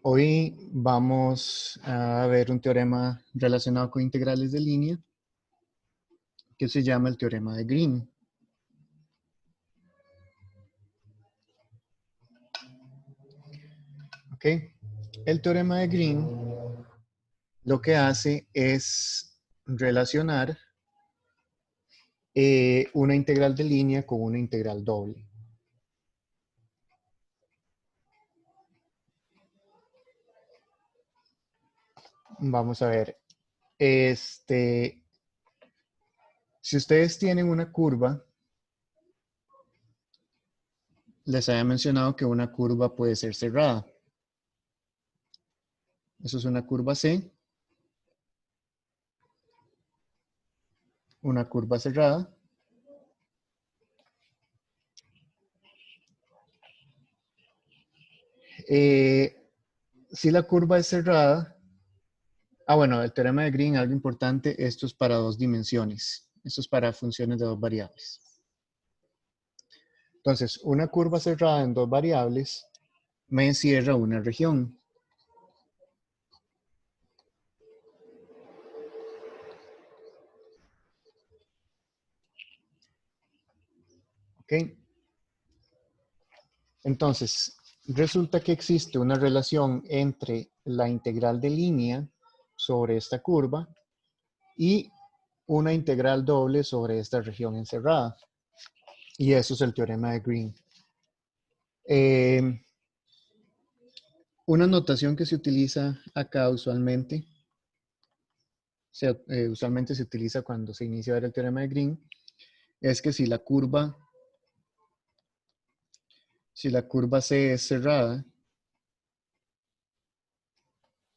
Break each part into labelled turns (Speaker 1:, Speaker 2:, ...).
Speaker 1: Hoy vamos a ver un teorema relacionado con integrales de línea que se llama el teorema de Green. ¿Ok? El teorema de Green lo que hace es relacionar una integral de línea con una integral doble. Vamos a ver. Si ustedes tienen una curva, les había mencionado que una curva puede ser cerrada. Eso es una curva C. Una curva cerrada. Si la curva es cerrada, bueno, el teorema de Green, algo importante, esto es para dos dimensiones. Esto es para funciones de dos variables. Entonces, una curva cerrada en dos variables me encierra una región. ¿Ok? Entonces, resulta que existe una relación entre la integral de línea sobre esta curva y una integral doble sobre esta región encerrada. Y eso es el teorema de Green. Una notación que se utiliza acá usualmente se utiliza cuando se inicia a ver el teorema de Green, es que si la curva C es cerrada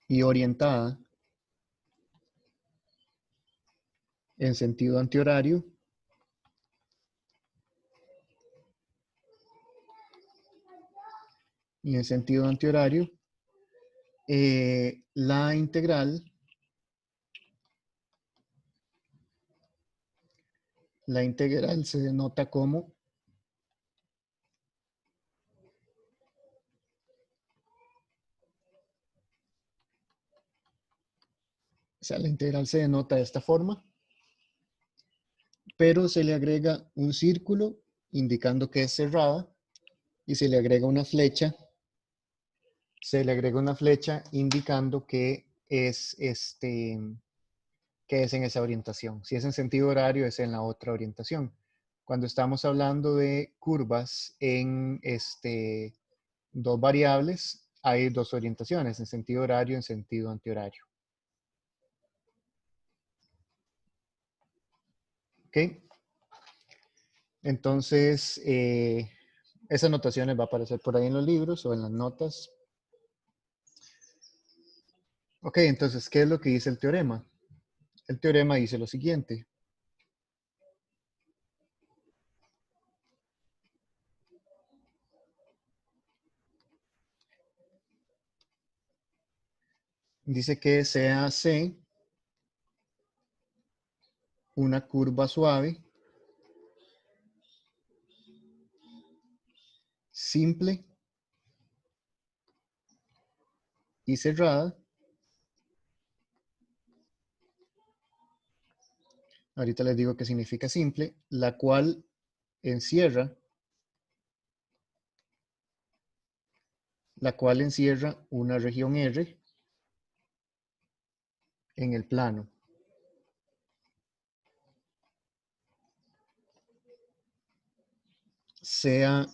Speaker 1: y orientada en sentido antihorario, la integral se denota como la integral se denota de esta forma, pero se le agrega un círculo indicando que es cerrada y se le agrega una flecha indicando que es en esa orientación. Si es en sentido horario, es en la otra orientación. Cuando estamos hablando de curvas en dos variables, hay dos orientaciones, en sentido horario y en sentido antihorario. ¿Ok? Entonces, esas notaciones va a aparecer por ahí en los libros o en las notas. Ok, entonces, ¿qué es lo que dice el teorema? El teorema dice lo siguiente. Dice que sea C una curva suave, simple y cerrada. Ahorita les digo qué significa simple, la cual encierra una región R en el plano. Sea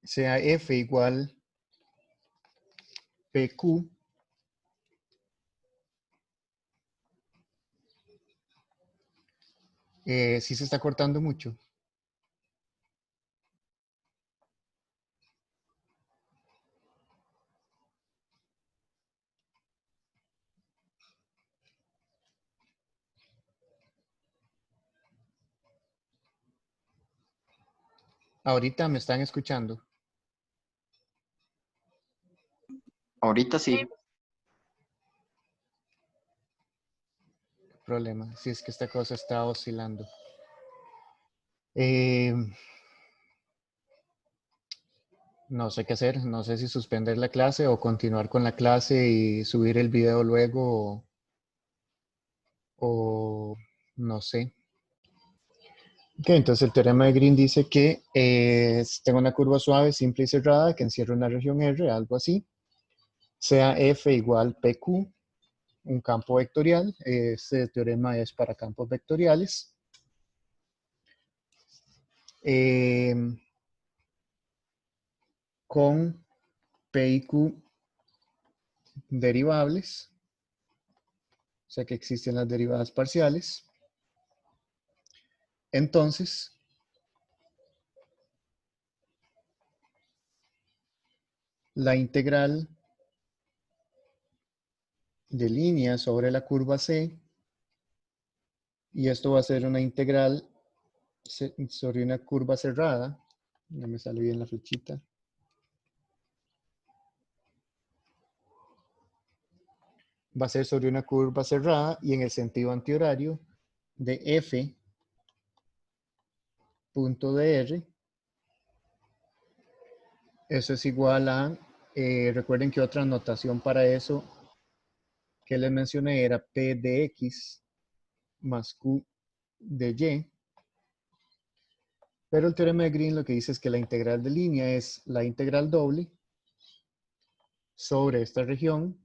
Speaker 1: F igual PQ si se está cortando mucho. Ahorita me están escuchando.
Speaker 2: Ahorita sí.
Speaker 1: Problema, si es que esta cosa está oscilando. No sé qué hacer, no sé si suspender la clase o continuar con la clase y subir el video luego o no sé. Ok, entonces el teorema de Green dice que tengo una curva suave, simple y cerrada que encierra una región R, algo así, sea F igual PQ, un campo vectorial. Este teorema es para campos vectoriales. eh, con P y Q derivables, o sea que existen las derivadas parciales. Entonces, la integral de línea sobre la curva C, y esto va a ser una integral sobre una curva cerrada, no me sale bien la flechita, va a ser sobre una curva cerrada y en el sentido antihorario de F punto de R. Eso es igual a, recuerden que otra notación para eso que les mencioné era P de X más Q de Y. Pero el teorema de Green lo que dice es que la integral de línea es la integral doble sobre esta región.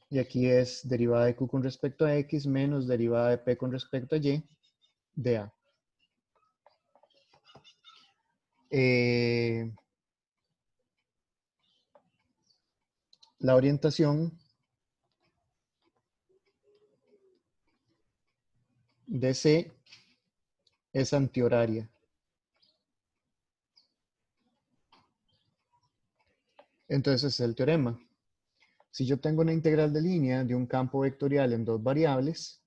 Speaker 1: Y aquí es derivada de Q con respecto a X menos derivada de P con respecto a Y de A. La orientación de C es antihoraria. Entonces es el teorema. Si yo tengo una integral de línea de un campo vectorial en dos variables,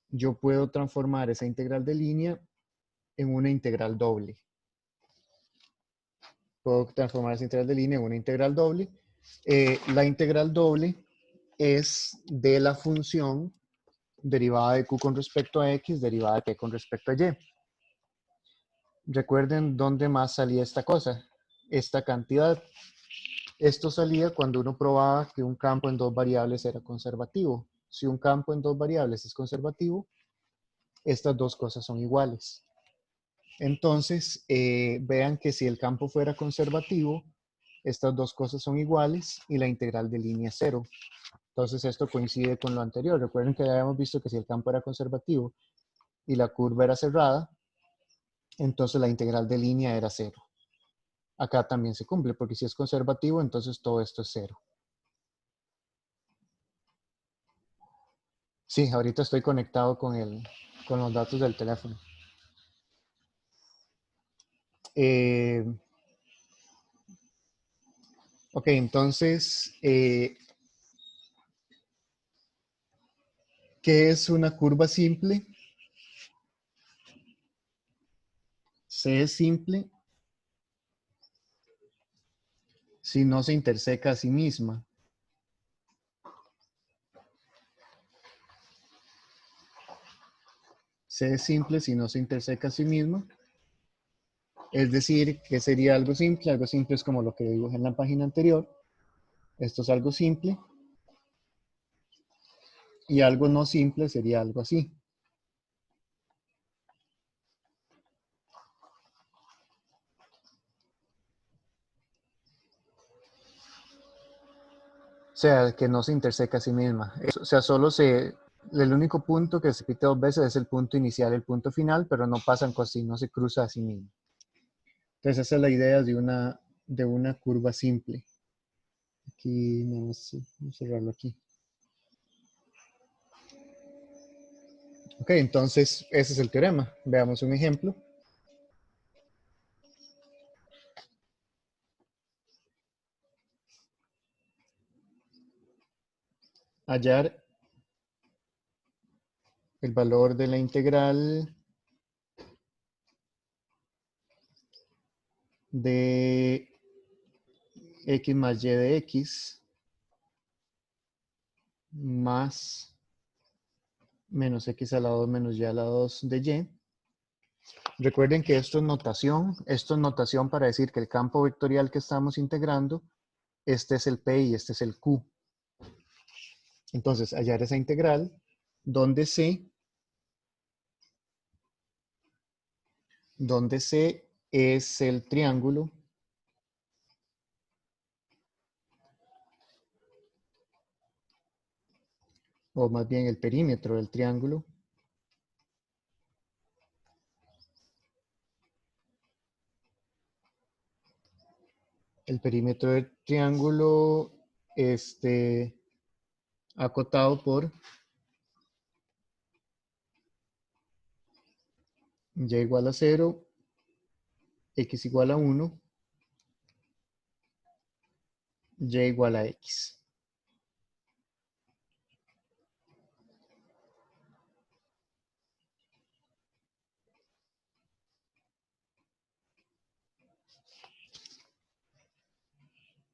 Speaker 1: yo puedo transformar esa integral de línea en una integral doble. Puedo transformar esa integral de línea en una integral doble. La integral doble es de la función derivada de Q con respecto a X, derivada de P con respecto a Y. Recuerden dónde más salía esta cosa, esta cantidad. Esto salía cuando uno probaba que un campo en dos variables era conservativo. Si un campo en dos variables es conservativo, estas dos cosas son iguales. Entonces, vean que si el campo fuera conservativo, estas dos cosas son iguales y la integral de línea es cero. Entonces, esto coincide con lo anterior. Recuerden que ya habíamos visto que si el campo era conservativo y la curva era cerrada, entonces la integral de línea era cero. Acá también se cumple, porque si es conservativo, entonces todo esto es cero. Sí, ahorita estoy conectado con los datos del teléfono. Ok, entonces, ¿qué es una curva simple? C es simple si no se interseca a sí misma. C es simple si no se interseca a sí misma. Es decir, ¿qué sería algo simple? Algo simple es como lo que dibujé en la página anterior. Esto es algo simple. Y algo no simple sería algo así. O sea, que no se interseca a sí misma. O sea, el único punto que se repite dos veces es el punto inicial y el punto final, pero no pasan cosas, no se cruza a sí mismo. Entonces esa es la idea de una curva simple. Aquí, vamos a cerrarlo aquí. Ok, entonces ese es el teorema. Veamos un ejemplo. Hallar el valor de la integral de x más y de x más menos x a la 2 menos y a la 2 de y Recuerden que esto es notación para decir que el campo vectorial que estamos integrando, este es el P y este es el Q. Entonces, hallar esa integral donde C es el triángulo o más bien el perímetro del triángulo. El perímetro del triángulo acotado por y igual a 0, x igual a 1, y igual a x.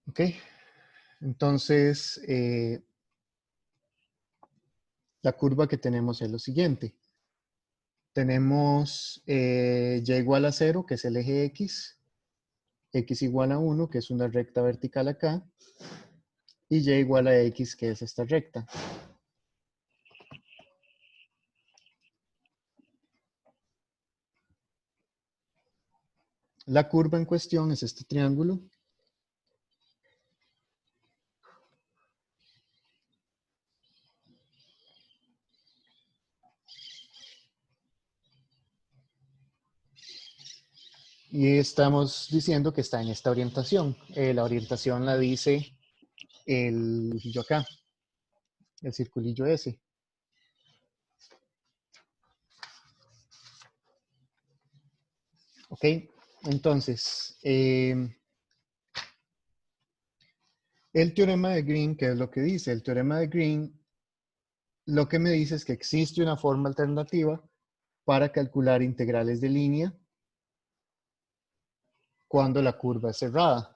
Speaker 1: ¿Ok? Entonces, la curva que tenemos es lo siguiente. Tenemos y igual a 0, que es el eje x igual a 1, que es una recta vertical acá, y y igual a x, que es esta recta. La curva en cuestión es este triángulo. Y estamos diciendo que está en esta orientación. La orientación la dice el dibujillo acá, el circulillo ese. Ok, entonces, el teorema de Green, ¿qué es lo que dice? El teorema de Green lo que me dice es que existe una forma alternativa para calcular integrales de línea cuando la curva es cerrada.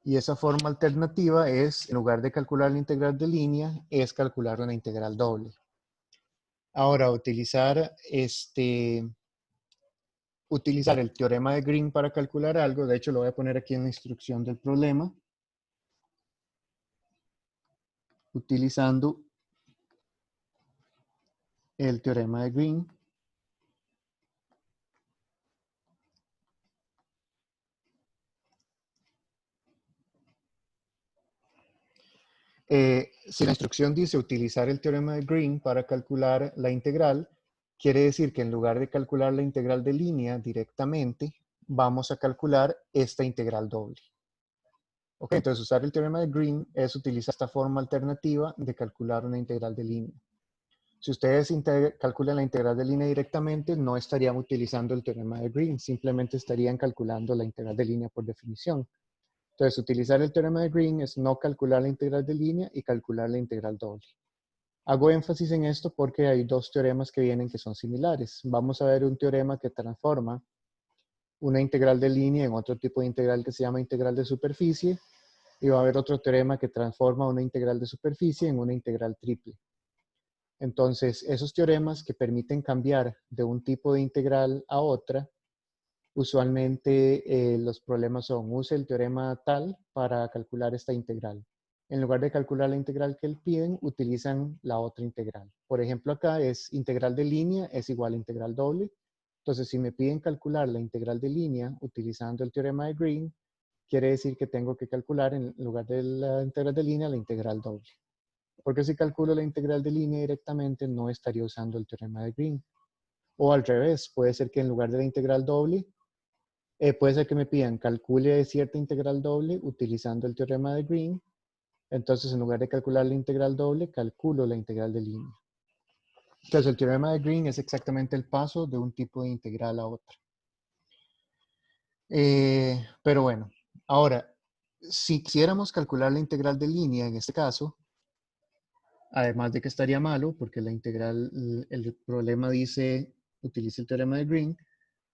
Speaker 1: Y esa forma alternativa es, en lugar de calcular la integral de línea, es calcular una integral doble. Ahora, utilizar el teorema de Green para calcular algo, de hecho lo voy a poner aquí en la instrucción del problema, utilizando el teorema de Green. Si la instrucción dice utilizar el teorema de Green para calcular la integral, quiere decir que en lugar de calcular la integral de línea directamente, vamos a calcular esta integral doble. Ok, entonces usar el teorema de Green es utilizar esta forma alternativa de calcular una integral de línea. Si ustedes calculan la integral de línea directamente, no estarían utilizando el teorema de Green, simplemente estarían calculando la integral de línea por definición. Entonces, utilizar el teorema de Green es no calcular la integral de línea y calcular la integral doble. Hago énfasis en esto porque hay dos teoremas que vienen que son similares. Vamos a ver un teorema que transforma una integral de línea en otro tipo de integral que se llama integral de superficie, y va a haber otro teorema que transforma una integral de superficie en una integral triple. Entonces, esos teoremas que permiten cambiar de un tipo de integral a otra, usualmente los problemas son, use el teorema tal para calcular esta integral. En lugar de calcular la integral que piden, utilizan la otra integral. Por ejemplo, acá es integral de línea es igual a integral doble. Entonces, si me piden calcular la integral de línea utilizando el teorema de Green, quiere decir que tengo que calcular en lugar de la integral de línea la integral doble. Porque si calculo la integral de línea directamente, no estaría usando el teorema de Green. O al revés, puede ser que en lugar de la integral doble, puede ser que me pidan calcule cierta integral doble utilizando el teorema de Green. Entonces, en lugar de calcular la integral doble, calculo la integral de línea. Entonces, el teorema de Green es exactamente el paso de un tipo de integral a otro. Pero bueno, ahora, si quisiéramos calcular la integral de línea en este caso, además de que estaría malo, porque la integral, el problema dice, utiliza el teorema de Green,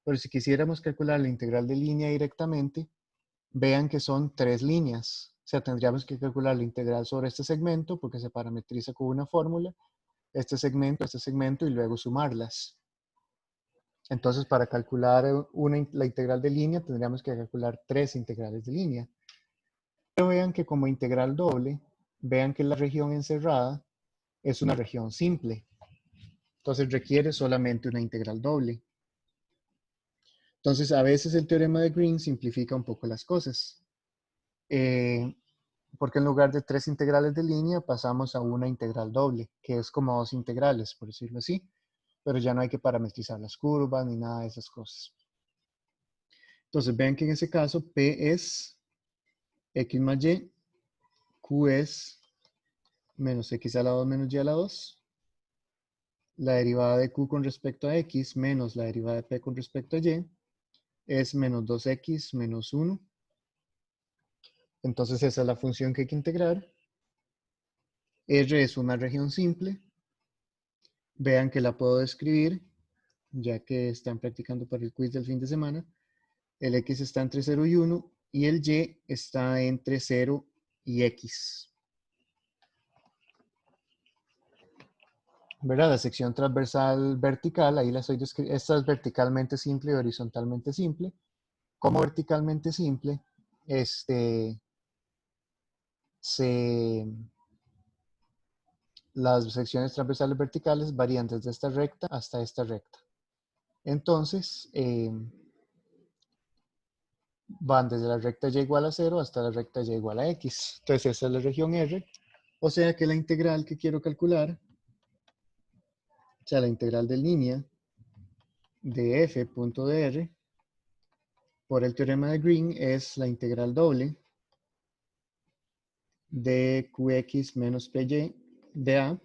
Speaker 1: pero si quisiéramos calcular la integral de línea directamente, vean que son tres líneas. O sea, tendríamos que calcular la integral sobre este segmento, porque se parametriza con una fórmula, este segmento, y luego sumarlas. Entonces, para calcular la integral de línea, tendríamos que calcular 3 integrales de línea. Pero vean que como integral doble, vean que la región encerrada es una región simple. Entonces, requiere solamente una integral doble. Entonces, a veces el teorema de Green simplifica un poco las cosas. Porque en lugar de 3 integrales de línea, pasamos a una integral doble, que es como 2 integrales, por decirlo así. Pero ya no hay que parametrizar las curvas ni nada de esas cosas. Entonces, vean que en ese caso, P es X más Y, Q es menos X a la 2 menos Y a la 2. La derivada de Q con respecto a X menos la derivada de P con respecto a Y es menos 2X menos 1. Entonces esa es la función que hay que integrar. R es una región simple. Vean que la puedo describir, ya que están practicando para el quiz del fin de semana. El X está entre 0 y 1 y el Y está entre 0 y X. ¿Verdad? La sección transversal vertical, ahí la estoy describiendo. Esta es verticalmente simple y horizontalmente simple. Como verticalmente simple, las secciones transversales verticales varían desde esta recta hasta esta recta. Entonces, van desde la recta y igual a 0 hasta la recta y igual a x. Entonces, esa es la región R. O sea que la integral que quiero calcular, o sea, la integral de línea de f punto de R, por el teorema de Green, es la integral doble de qx menos py de a.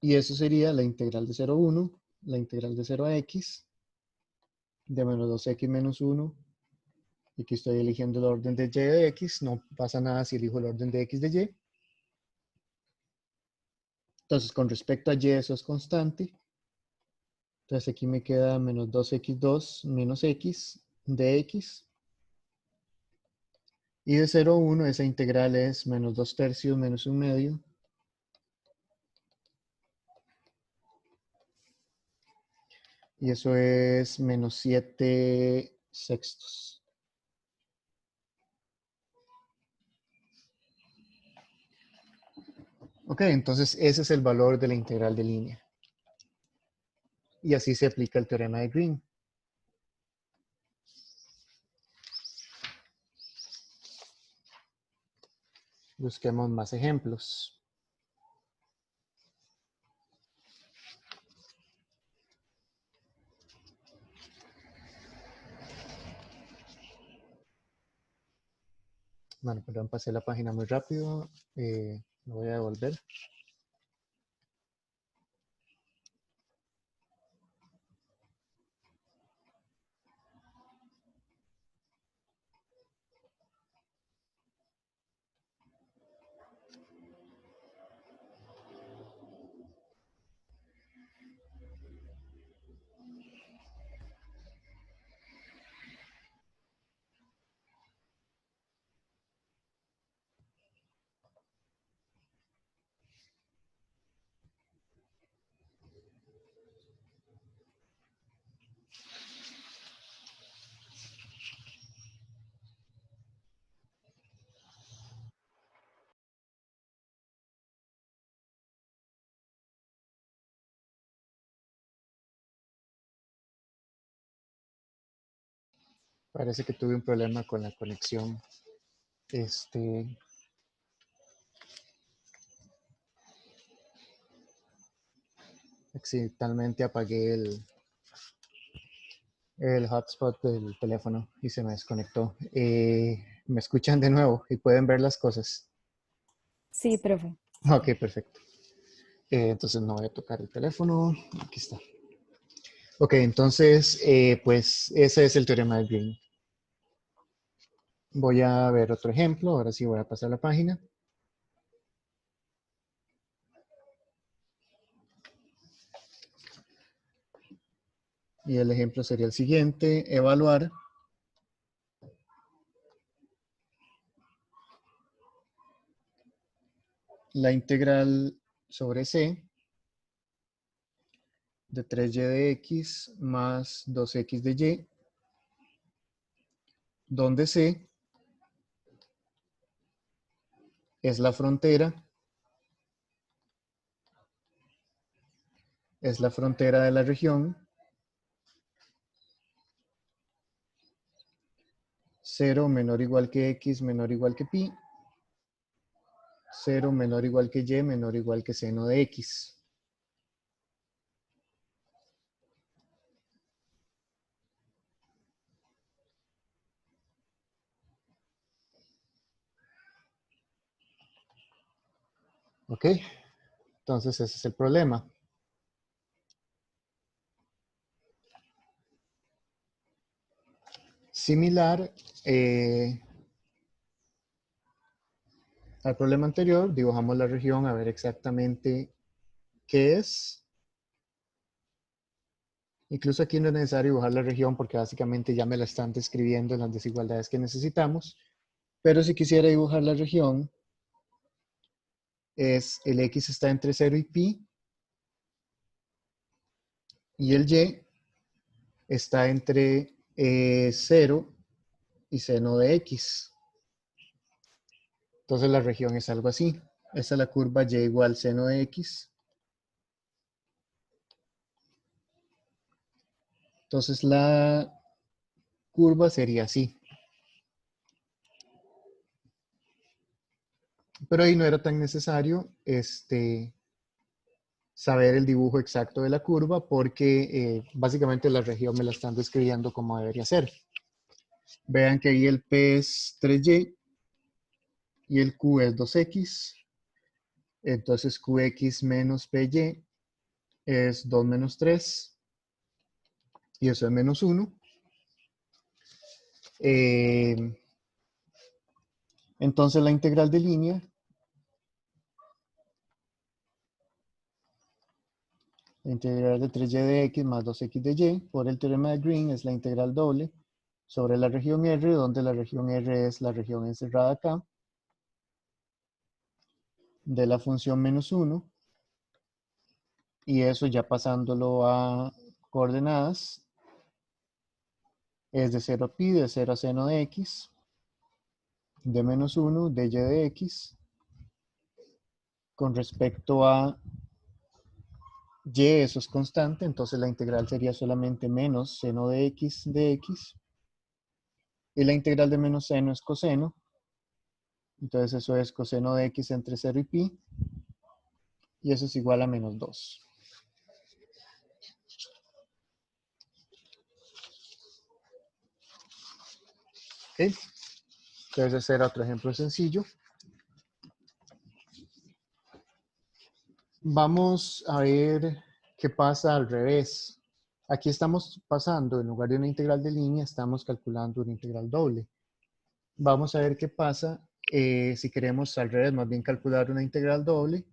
Speaker 1: Y eso sería la integral de 0 a 1, la integral de 0 a x, de menos 2x menos 1. Y aquí estoy eligiendo el orden de y de x. No pasa nada si elijo el orden de x de y. Entonces, con respecto a y, eso es constante. Entonces, aquí me queda menos 2x2 menos x de x. Y de 0 a 1, esa integral es menos 2 tercios menos 1 medio. Y eso es menos 7 sextos. Ok, entonces ese es el valor de la integral de línea. Y así se aplica el teorema de Green. Busquemos más ejemplos. Bueno, perdón, pasé la página muy rápido. Lo voy a devolver. Parece que tuve un problema con la conexión. Accidentalmente apagué el hotspot del teléfono y se me desconectó. ¿Me escuchan de nuevo y pueden ver las cosas?
Speaker 3: Sí, profe.
Speaker 1: Ok, perfecto. Entonces no voy a tocar el teléfono. Aquí está. Ok, entonces, pues ese es el teorema de Green. Voy a ver otro ejemplo. Ahora sí voy a pasar la página. Y el ejemplo sería el siguiente. Evaluar la integral sobre C de 3y de x más 2x de y, donde c es la frontera de la región 0 menor o igual que x menor o igual que pi, 0 menor o igual que y menor o igual que seno de x. ¿Ok? Entonces ese es el problema. Similar al problema anterior, dibujamos la región a ver exactamente qué es. Incluso aquí no es necesario dibujar la región porque básicamente ya me la están describiendo en las desigualdades que necesitamos. Pero si quisiera dibujar la región, es el x está entre 0 y pi, y el y está entre 0 y seno de x. Entonces la región es algo así. Esta es la curva y igual seno de x. Entonces la curva sería así. Pero ahí no era tan necesario saber el dibujo exacto de la curva porque básicamente la región me la están describiendo como debería ser. Vean que ahí el P es 3y y el Q es 2x. Entonces Qx menos Py es 2 menos 3 y eso es menos 1. Entonces la integral de línea la integral de 3y de x más 2x de y por el teorema de Green es la integral doble sobre la región R, donde la región R es la región encerrada acá, de la función menos 1, y eso ya pasándolo a coordenadas, es de 0 a pi, de 0 a seno de x, de menos 1, de y de x, con respecto a y, eso es constante, entonces la integral sería solamente menos seno de x, y la integral de menos seno es coseno, entonces eso es coseno de x entre 0 y pi, y eso es igual a menos 2. ¿Ok? Entonces ese era otro ejemplo sencillo. Vamos a ver qué pasa al revés. Aquí estamos pasando, en lugar de una integral de línea, estamos calculando una integral doble. Vamos a ver qué pasa si queremos al revés, más bien calcular una integral doble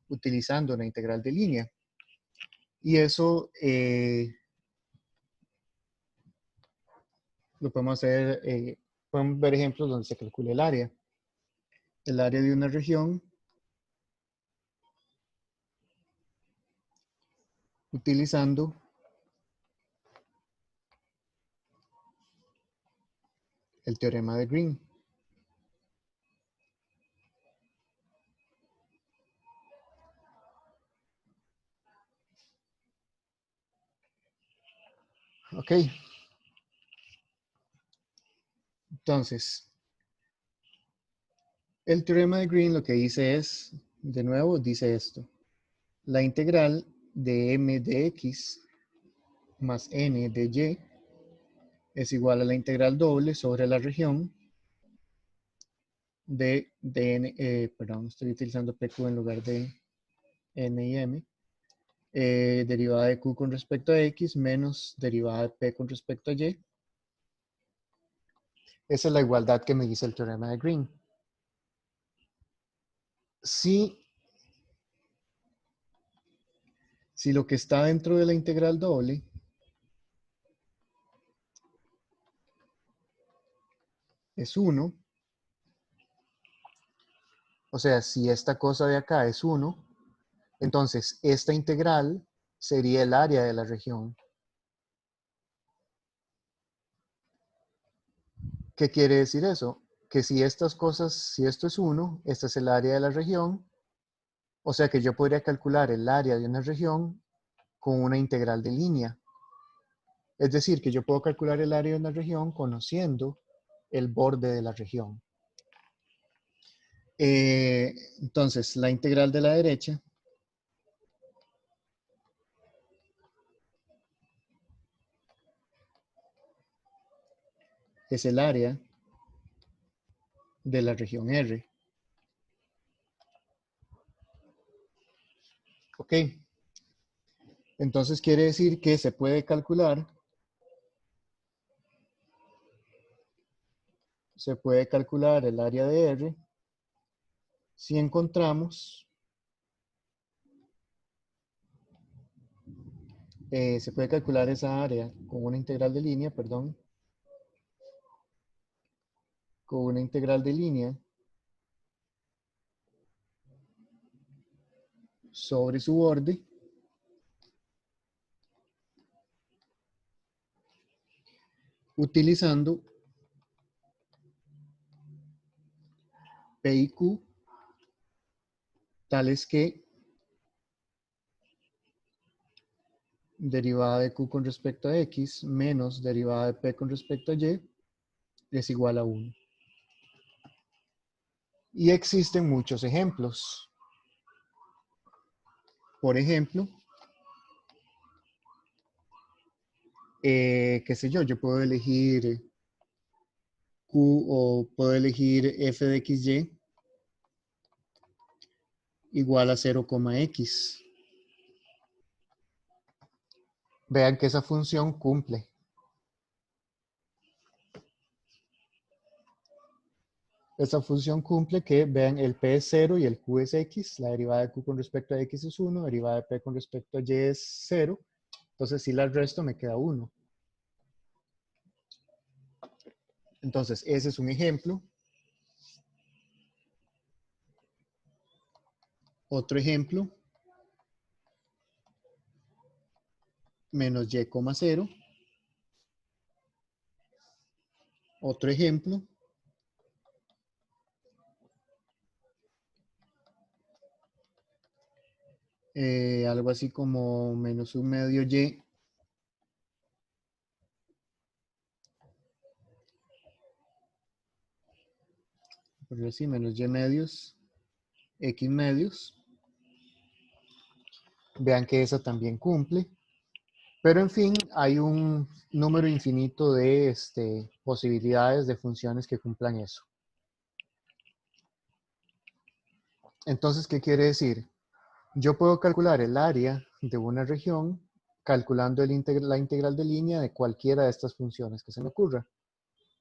Speaker 1: utilizando una integral de línea. Y eso lo podemos hacer, podemos ver ejemplos donde se calcula el área. El área de una región utilizando el teorema de Green. Ok. Entonces, el teorema de Green lo que dice es, de nuevo, dice esto. La integral de m de x más n de y es igual a la integral doble sobre la región de n, perdón, estoy utilizando pq en lugar de n y m, derivada de q con respecto a x menos derivada de p con respecto a y. Esa es la igualdad que me dice el teorema de Green. Si lo que está dentro de la integral doble es 1, o sea, si esta cosa de acá es 1, entonces esta integral sería el área de la región. ¿Qué quiere decir eso? Que si estas cosas, si esto es 1, este es el área de la región, o sea que yo podría calcular el área de una región con una integral de línea. Es decir, que yo puedo calcular el área de una región conociendo el borde de la región. Entonces, la integral de la derecha es el área de la región R. Ok. Entonces quiere decir que se puede calcular el área de R si encontramos, se puede calcular esa área con una integral de línea, perdón, con una integral de línea sobre su borde utilizando P y Q tales que derivada de Q con respecto a X menos derivada de P con respecto a Y es igual a 1. Y existen muchos ejemplos. Por ejemplo, qué sé yo puedo elegir Q o puedo elegir f de xy igual a 0,x. Vean que esa función cumple. Esa función cumple que, vean, el p es 0 y el q es x. La derivada de q con respecto a x es 1, derivada de p con respecto a y es 0. Entonces, si la resto, me queda 1. Entonces, ese es un ejemplo. Otro ejemplo, menos y, 0. Otro ejemplo, algo así como menos 1/2 y. Por decir así, menos y medios, x medios. Vean que esa también cumple. Pero en fin, hay un número infinito de posibilidades de funciones que cumplan eso. Entonces, ¿qué quiere decir? Yo puedo calcular el área de una región calculando la integral de línea de cualquiera de estas funciones que se me ocurra.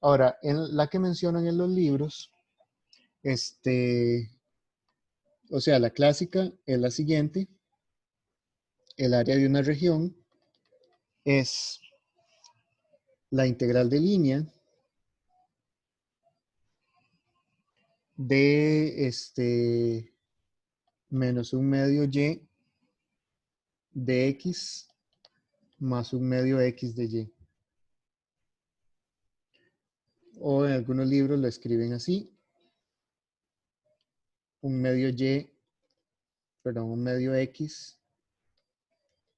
Speaker 1: Ahora, en la que mencionan en los libros, o sea, la clásica es la siguiente. El área de una región es la integral de línea de menos 1/2 y de x más 1/2 x de y. O en algunos libros lo escriben así. 1/2 y, perdón, 1/2 x,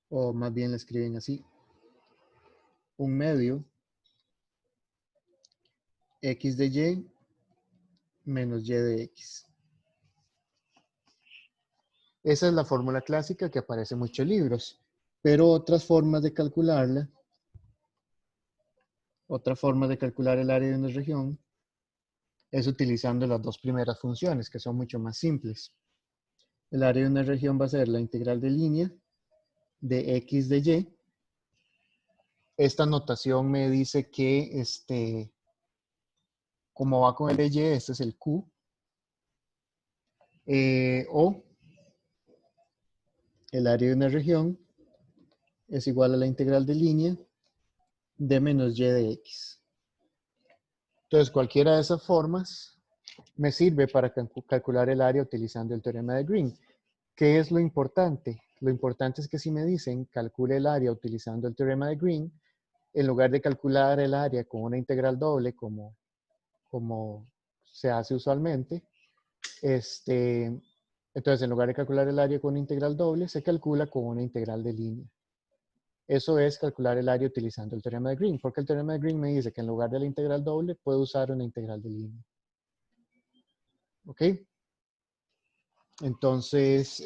Speaker 1: o más bien lo escriben así. 1/2 x de y menos y de x. Esa es la fórmula clásica que aparece en muchos libros. Pero otras formas de calcularla, otra forma de calcular el área de una región, es utilizando las dos primeras funciones, que son mucho más simples. El área de una región va a ser la integral de línea de x de y. Esta notación me dice que, como va con el de y, este es el q. O el área de una región es igual a la integral de línea de menos y de x. Entonces, cualquiera de esas formas me sirve para calcular el área utilizando el teorema de Green. ¿Qué es lo importante? Lo importante es que si me dicen calcule el área utilizando el teorema de Green, en lugar de calcular el área con una integral doble como se hace usualmente, entonces en lugar de calcular el área con una integral doble, se calcula con una integral de línea. Eso es calcular el área utilizando el teorema de Green, porque el teorema de Green me dice que en lugar de la integral doble, puedo usar una integral de línea. ¿Ok? Entonces,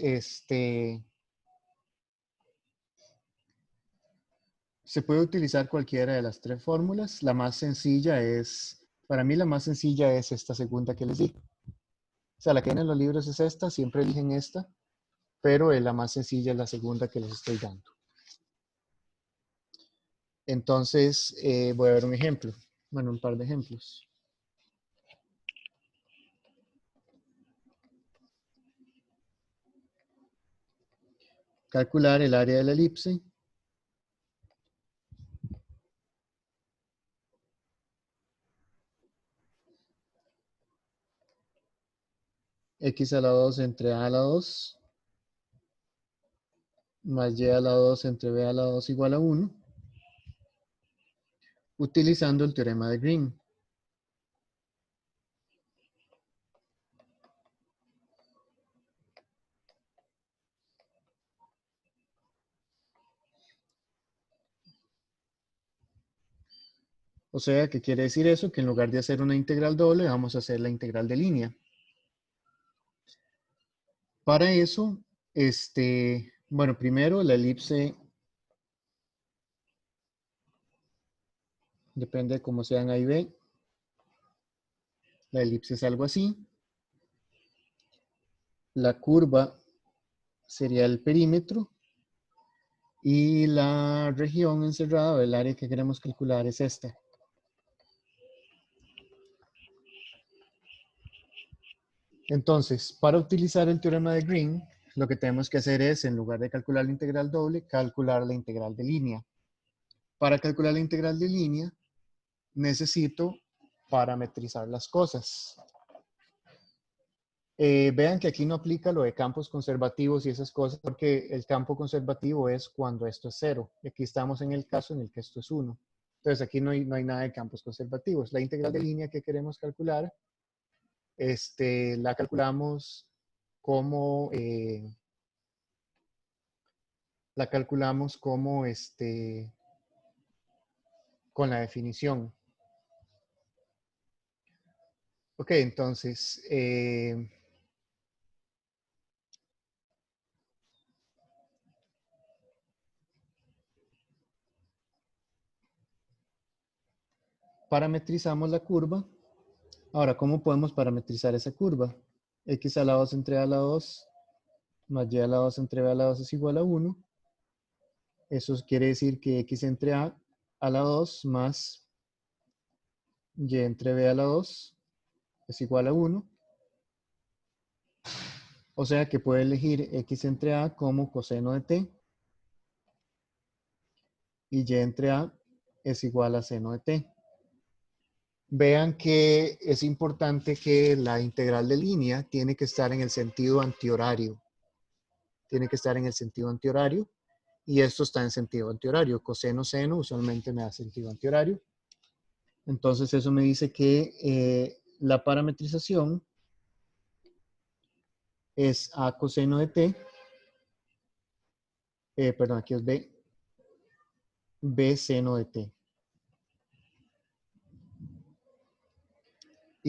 Speaker 1: se puede utilizar cualquiera de las tres fórmulas. La más sencilla es, para mí la más sencilla es esta segunda que les di. O sea, la que viene en los libros es esta, siempre eligen esta, pero la más sencilla es la segunda que les estoy dando. Entonces, voy a ver un ejemplo. Bueno, un par de ejemplos. Calcular el área de la elipse. X a la 2 entre A a la 2 más Y a la 2 entre B a la 2 igual a 1, utilizando el teorema de Green. O sea, ¿qué quiere decir eso? Que en lugar de hacer una integral doble, vamos a hacer la integral de línea. Para eso, bueno, primero la elipse, depende de cómo sean A y B. La elipse es algo así. La curva sería el perímetro. Y la región encerrada, o el área que queremos calcular, es esta. Entonces, para utilizar el teorema de Green, lo que tenemos que hacer es, en lugar de calcular la integral doble, calcular la integral de línea. Para calcular la integral de línea, necesito parametrizar las cosas. Vean que aquí no aplica lo de campos conservativos y esas cosas, porque el campo conservativo es cuando esto es 0. Y aquí estamos en el caso en el que esto es 1. Entonces aquí no hay nada de campos conservativos. La integral de línea que queremos calcular, la calculamos como, con la definición. Ok, entonces, parametrizamos la curva. Ahora, ¿cómo podemos parametrizar esa curva? X a la 2 entre A a la 2 más Y a la 2 entre B a la 2 es igual a 1. Eso quiere decir que X entre a la 2 más Y entre B a la 2 es igual a 1. O sea que puedo elegir X entre A como coseno de T. Y Y entre A es igual a seno de T. Vean que es importante que la integral de línea tiene que estar en el sentido antihorario. Tiene que estar en el sentido antihorario. Y esto está en sentido antihorario. Coseno, seno, usualmente me da sentido antihorario. Entonces eso me dice que la parametrización es A coseno de T. Perdón, aquí es B. B seno de T.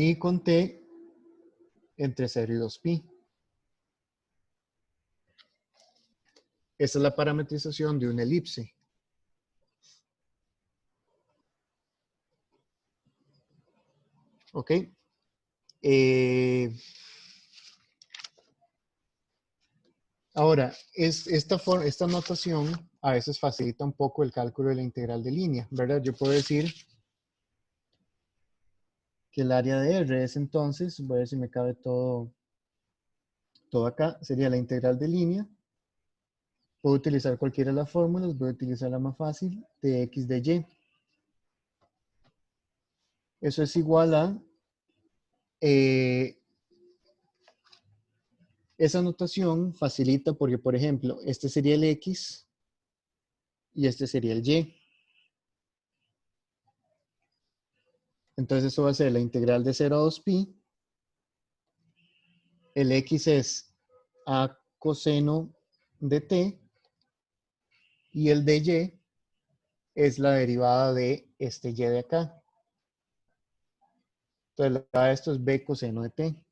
Speaker 1: Y con T entre 0 y 2pi. Esa es la parametrización de una elipse. ¿Ok? Ahora, esta notación a veces facilita un poco el cálculo de la integral de línea, ¿verdad? Yo puedo decir que el área de R es entonces, voy a ver si me cabe todo acá, sería la integral de línea. Puedo utilizar cualquiera de las fórmulas, voy a utilizar la más fácil, de X de Y. Eso es igual a Esa notación facilita porque, por ejemplo, este sería el X y este sería el Y. Entonces eso va a ser la integral de 0 a 2pi. El X es a coseno de t y el de Y es la derivada de este Y de acá. Entonces esto es b coseno de t.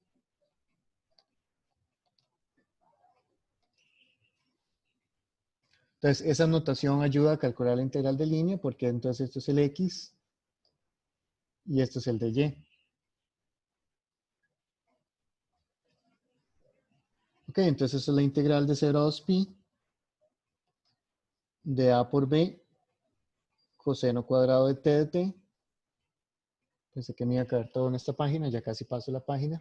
Speaker 1: Entonces esa notación ayuda a calcular la integral de línea porque entonces esto es el X y esto es el de Y. Ok, entonces eso es la integral de 0 a 2pi de a por b coseno cuadrado de t de t. Pensé que me iba a caer todo en esta página, ya casi paso la página.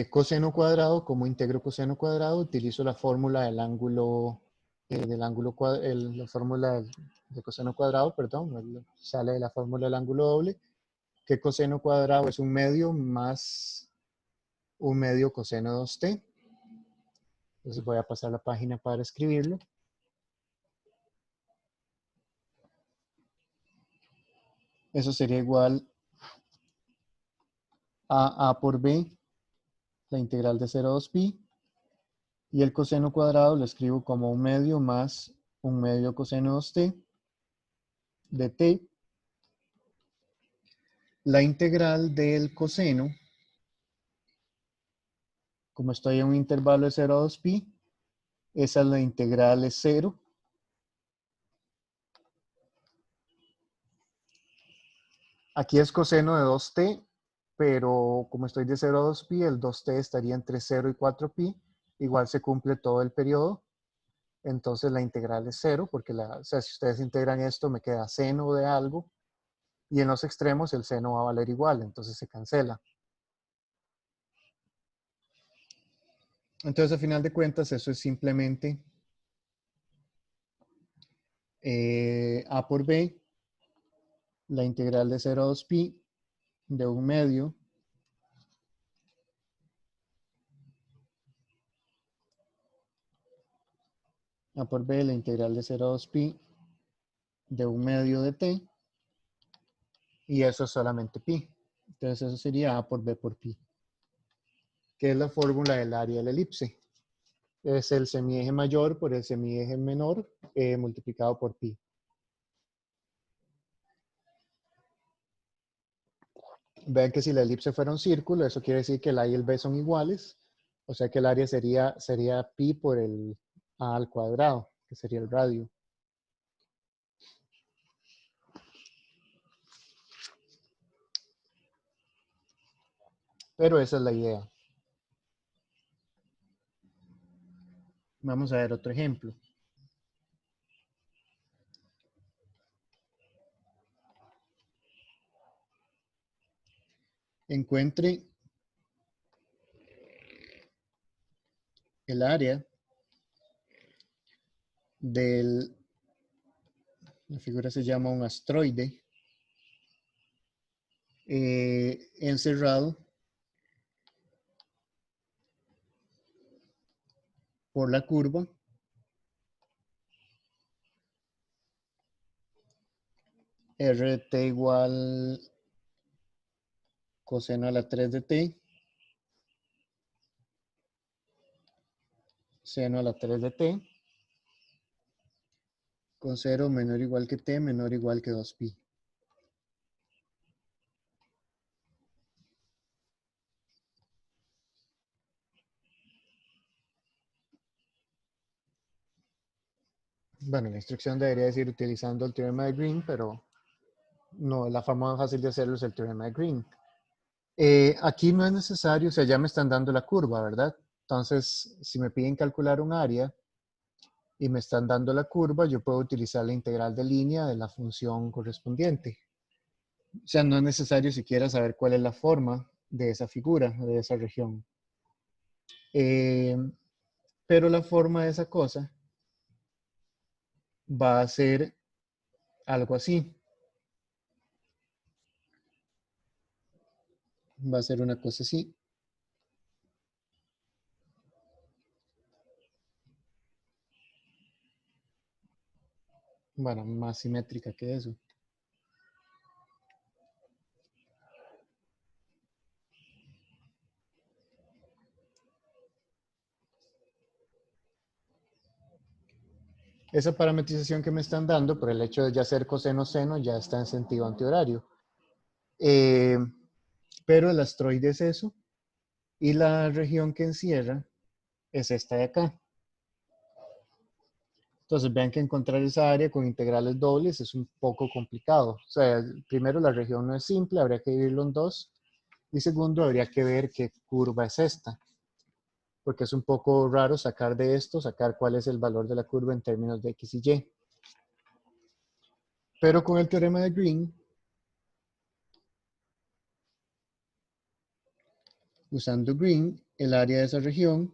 Speaker 1: Coseno cuadrado, como integro coseno cuadrado, utilizo la fórmula del ángulo, la fórmula de coseno cuadrado, perdón, sale de la fórmula del ángulo doble, que coseno cuadrado es un medio más un medio coseno de 2t. Entonces voy a pasar la página para escribirlo. Eso sería igual a por b, la integral de 0 a 2pi, y el coseno cuadrado lo escribo como un medio más un medio coseno de 2t de t. La integral del coseno, como estoy en un intervalo de 0 a 2pi, esa es la integral es 0. Aquí es coseno de 2t, pero como estoy de 0 a 2pi, el 2t estaría entre 0 y 4pi. Igual se cumple todo el periodo. Entonces la integral es 0, porque o sea, si ustedes integran esto, me queda seno de algo. Y en los extremos el seno va a valer igual, entonces se cancela. Entonces, a final de cuentas, eso es simplemente a por b, la integral de 0 a 2pi de un medio a por b, la integral de 0 a 2pi de un medio de t, y eso es solamente pi. Entonces eso sería a por b por pi, que es la fórmula del área de la elipse. Es el semieje mayor por el semieje menor multiplicado por pi. Vean que si la elipse fuera un círculo, eso quiere decir que el A y el B son iguales. O sea que el área sería pi por el A al cuadrado, que sería el radio. Pero esa es la idea. Vamos a ver otro ejemplo. Encuentre el área la figura se llama un asteroide, encerrado por la curva RT igual coseno a la 3 de t, seno a la 3 de t, con 0 menor o igual que t, menor o igual que 2pi. Bueno, la instrucción debería decir utilizando el teorema de Green, pero no, la forma más fácil de hacerlo es el teorema de Green. Aquí no es necesario, o sea, ya me están dando la curva, ¿verdad? Entonces, si me piden calcular un área y me están dando la curva, yo puedo utilizar la integral de línea de la función correspondiente. O sea, no es necesario siquiera saber cuál es la forma de esa figura, de esa región. Pero la forma de esa cosa va a ser algo así. Va a ser una cosa así. Bueno, más simétrica que eso. Esa parametrización que me están dando, por el hecho de ya ser coseno-seno, ya está en sentido antihorario. Pero el asteroide es eso. Y la región que encierra es esta de acá. Entonces vean que encontrar esa área con integrales dobles es un poco complicado. O sea, primero la región no es simple, habría que dividirlo en dos. Y segundo, habría que ver qué curva es esta. Porque es un poco raro sacar de esto, sacar cuál es el valor de la curva en términos de X y Y. Pero con el teorema de Green, usando Green, el área de esa región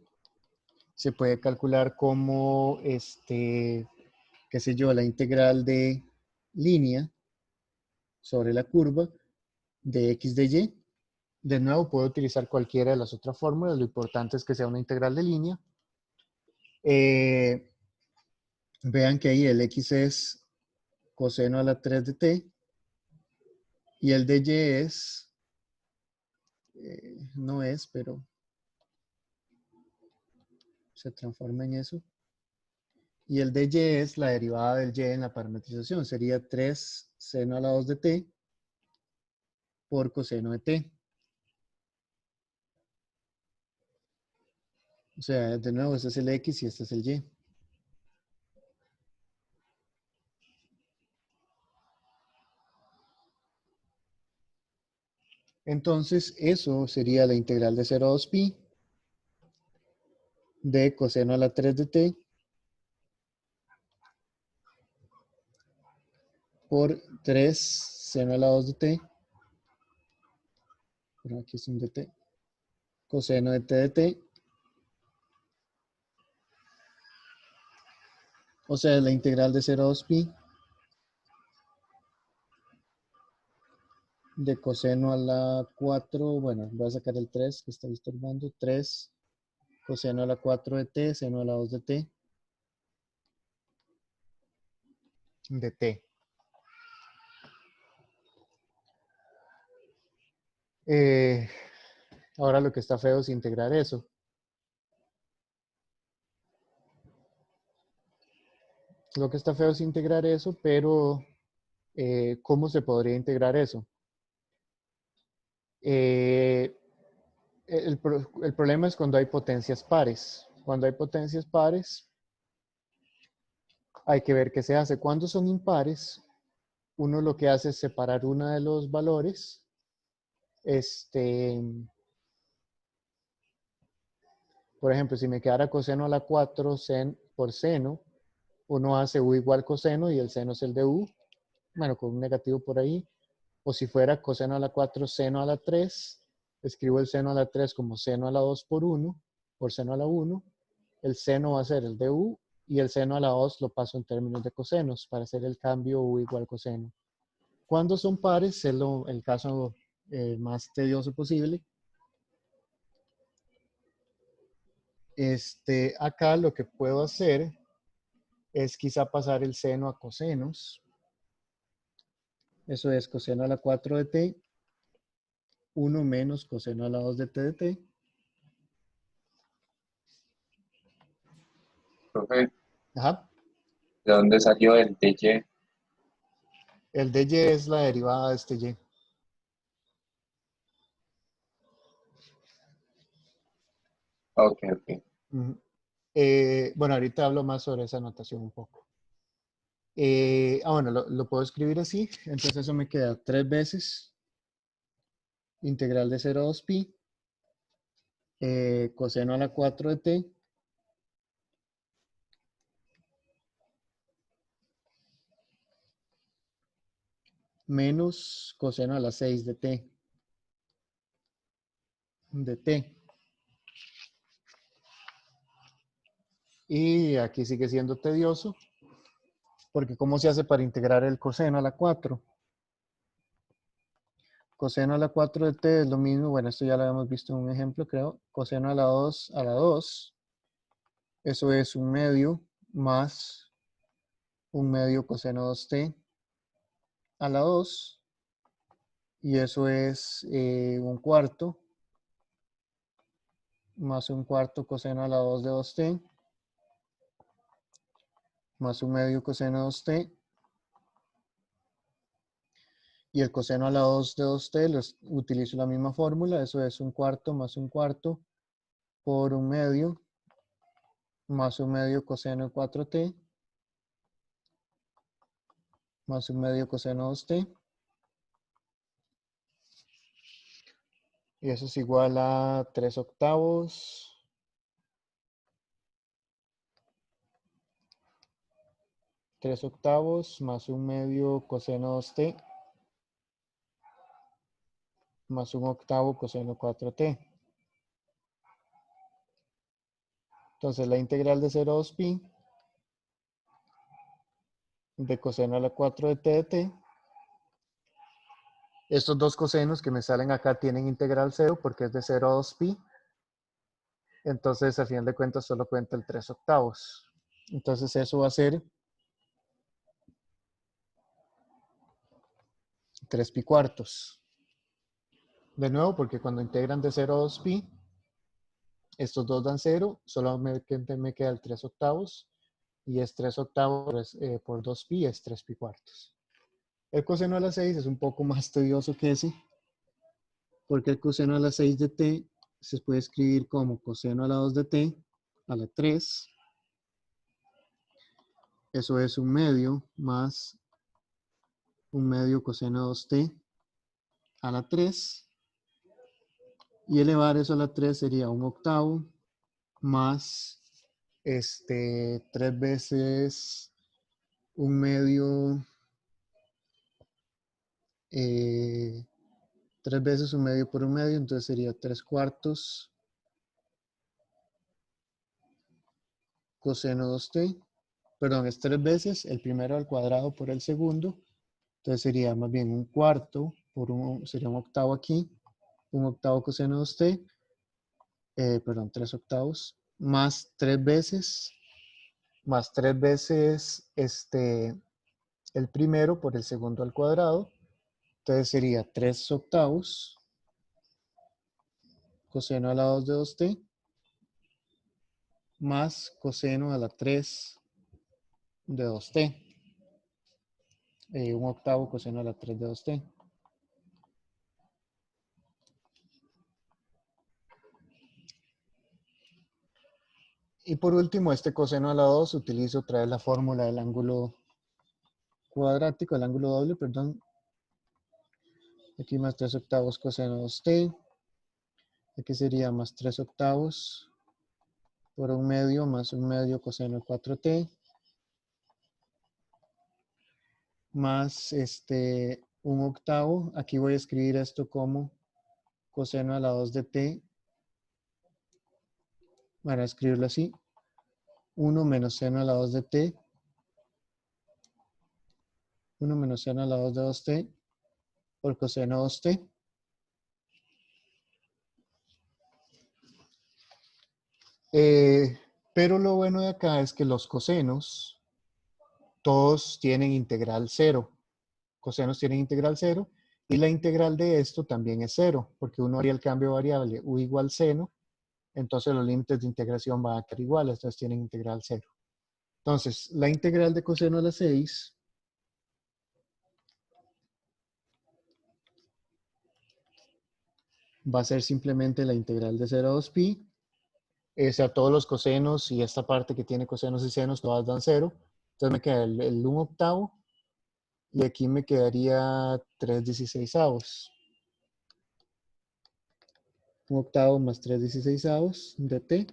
Speaker 1: se puede calcular como, qué sé yo, la integral de línea sobre la curva de X de Y. De nuevo, puedo utilizar cualquiera de las otras fórmulas. Lo importante es que sea una integral de línea. Vean que ahí el X es coseno a la 3 de t y el de Y es, no es, pero se transforma en eso. Y el de Y es la derivada del Y en la parametrización. Sería 3 seno a la 2 de t por coseno de t. O sea, de nuevo, este es el X y este es el Y. Entonces, eso sería la integral de 0 a 2pi de coseno a la 3 de t por 3 seno a la 2 de t. Pero aquí es un dt. Coseno de t de t. O sea, la integral de 0 a 2pi de coseno a la 4. Bueno, voy a sacar el 3 que está estorbando. 3 coseno a la 4 de t, seno a la 2 de t. De t. Ahora lo que está feo es integrar eso. Lo que está feo es integrar eso, pero ¿cómo se podría integrar eso? El problema es cuando hay potencias pares. Cuando hay potencias pares, hay que ver qué se hace. Cuando son impares, uno lo que hace es separar uno de los valores. Por ejemplo, si me quedara coseno a la 4 por seno, uno hace u igual coseno y el seno es el de u. Bueno, con un negativo por ahí. O si fuera coseno a la 4 seno a la 3, escribo el seno a la 3 como seno a la 2 por 1, por seno a la 1. El seno va a ser el de u y el seno a la 2 lo paso en términos de cosenos para hacer el cambio u igual coseno. Cuando son pares, es el caso más tedioso posible. Acá lo que puedo hacer es quizá pasar el seno a cosenos. Eso es coseno a la 4 de t, 1 menos coseno a la 2 de t de t.
Speaker 2: Profe,
Speaker 1: Ajá.
Speaker 2: ¿de dónde salió el DY?
Speaker 1: El de y es la derivada de este y.
Speaker 2: Ok, ok.
Speaker 1: Ujú. Bueno, ahorita hablo más sobre esa notación un poco. Bueno, lo puedo escribir así. Entonces eso me queda 3 veces integral de 0 a 2pi coseno a la 4 de t menos coseno a la 6 de t de t. Y aquí sigue siendo tedioso. Porque ¿cómo se hace para integrar el coseno a la 4? Coseno a la 4 de t es lo mismo, bueno, esto ya lo habíamos visto en un ejemplo, creo. Coseno a la 2 a la 2, eso es 1/2 más 1/2 coseno 2t a la 2, y eso es 1/4 más 1/4 coseno a la 2 de 2t más 1/2 coseno 2t, y el coseno a la 2 de 2t, utilizo la misma fórmula, eso es 1/4 más 1/4 por 1/2 más 1/2 coseno de 4t más 1/2 coseno 2t, y eso es igual a 3/8 más 1/2 coseno 2t más 1/8 coseno 4t. Entonces la integral de 0 a 2pi de coseno a la 4 de t de t. Estos dos cosenos que me salen acá tienen integral 0 porque es de 0 a 2pi. Entonces, al final de cuentas, solo cuenta el 3/8. Entonces, eso va a ser 3pi4. De nuevo, porque cuando integran de 0 a 2pi, estos dos dan 0, solamente me queda el 3/8, y es 3/8 por 2pi, es 3pi4. El coseno a la 6 es un poco más tedioso que ese, porque el coseno a la 6 de t se puede escribir como coseno a la 2 de t a la 3. Eso es 1/2 más 1/2 coseno 2t a la 3. Y elevar eso a la 3 sería 1/8 más 3 veces 1/2, 3 veces 1/2 por 1/2, entonces sería 3/4 coseno 2t. Perdón, es 3 veces el primero al cuadrado por el segundo. Entonces sería más bien 1/4 por 1, sería 1/8 aquí. 1/8 coseno 2t, perdón, 3/8, más 3 veces, el primero por el segundo al cuadrado. Entonces sería 3/8 coseno a la 2 de 2t más coseno a la 3 de 2t. 1/8 coseno a la 3 de 2t. Y por último, este coseno a la 2, utilizo otra vez la fórmula del ángulo cuadrático, el ángulo doble, perdón. Aquí más 3/8 coseno 2t. Aquí sería más 3/8 por 1/2 más 1/2 coseno de 4t. Más 1/8. Aquí voy a escribir esto como coseno a la 2 de t. Para escribirlo así. 1 menos seno a la 2 de t. 1 menos seno a la 2 de 2t por coseno 2t. Pero lo bueno de acá es que los cosenos todos tienen integral 0. Cosenos tienen integral 0, y la integral de esto también es 0, porque uno haría el cambio de variable u igual seno, entonces los límites de integración van a quedar iguales, entonces tienen integral 0. Entonces, la integral de coseno a la 6 va a ser simplemente la integral de 0 a 2pi. O sea, todos los cosenos y esta parte que tiene cosenos y senos, todas dan 0. Entonces me queda el 1/8, y aquí me quedaría 3/16. 1/8 más 3/16 de t.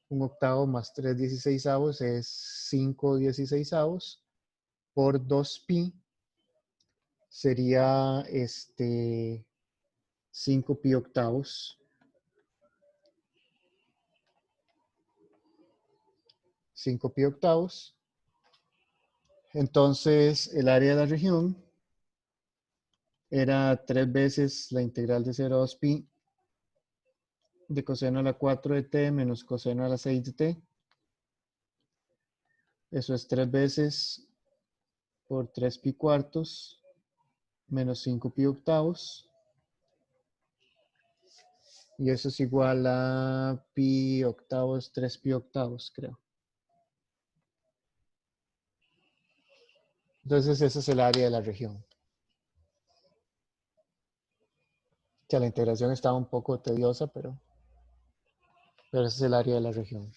Speaker 1: 1/8 más 3/16 es 5/16 por 2pi. Sería 5pi octavos. 5pi octavos. Entonces, el área de la región era 3 veces la integral de 0 a 2pi de coseno a la 4 de t menos coseno a la 6 de t. Eso es 3 veces por 3pi cuartos menos 5pi octavos. Y eso es igual a pi octavos, 3pi octavos, creo. Entonces, ese es el área de la región. O sea, la integración estaba un poco tediosa, pero ese es el área de la región.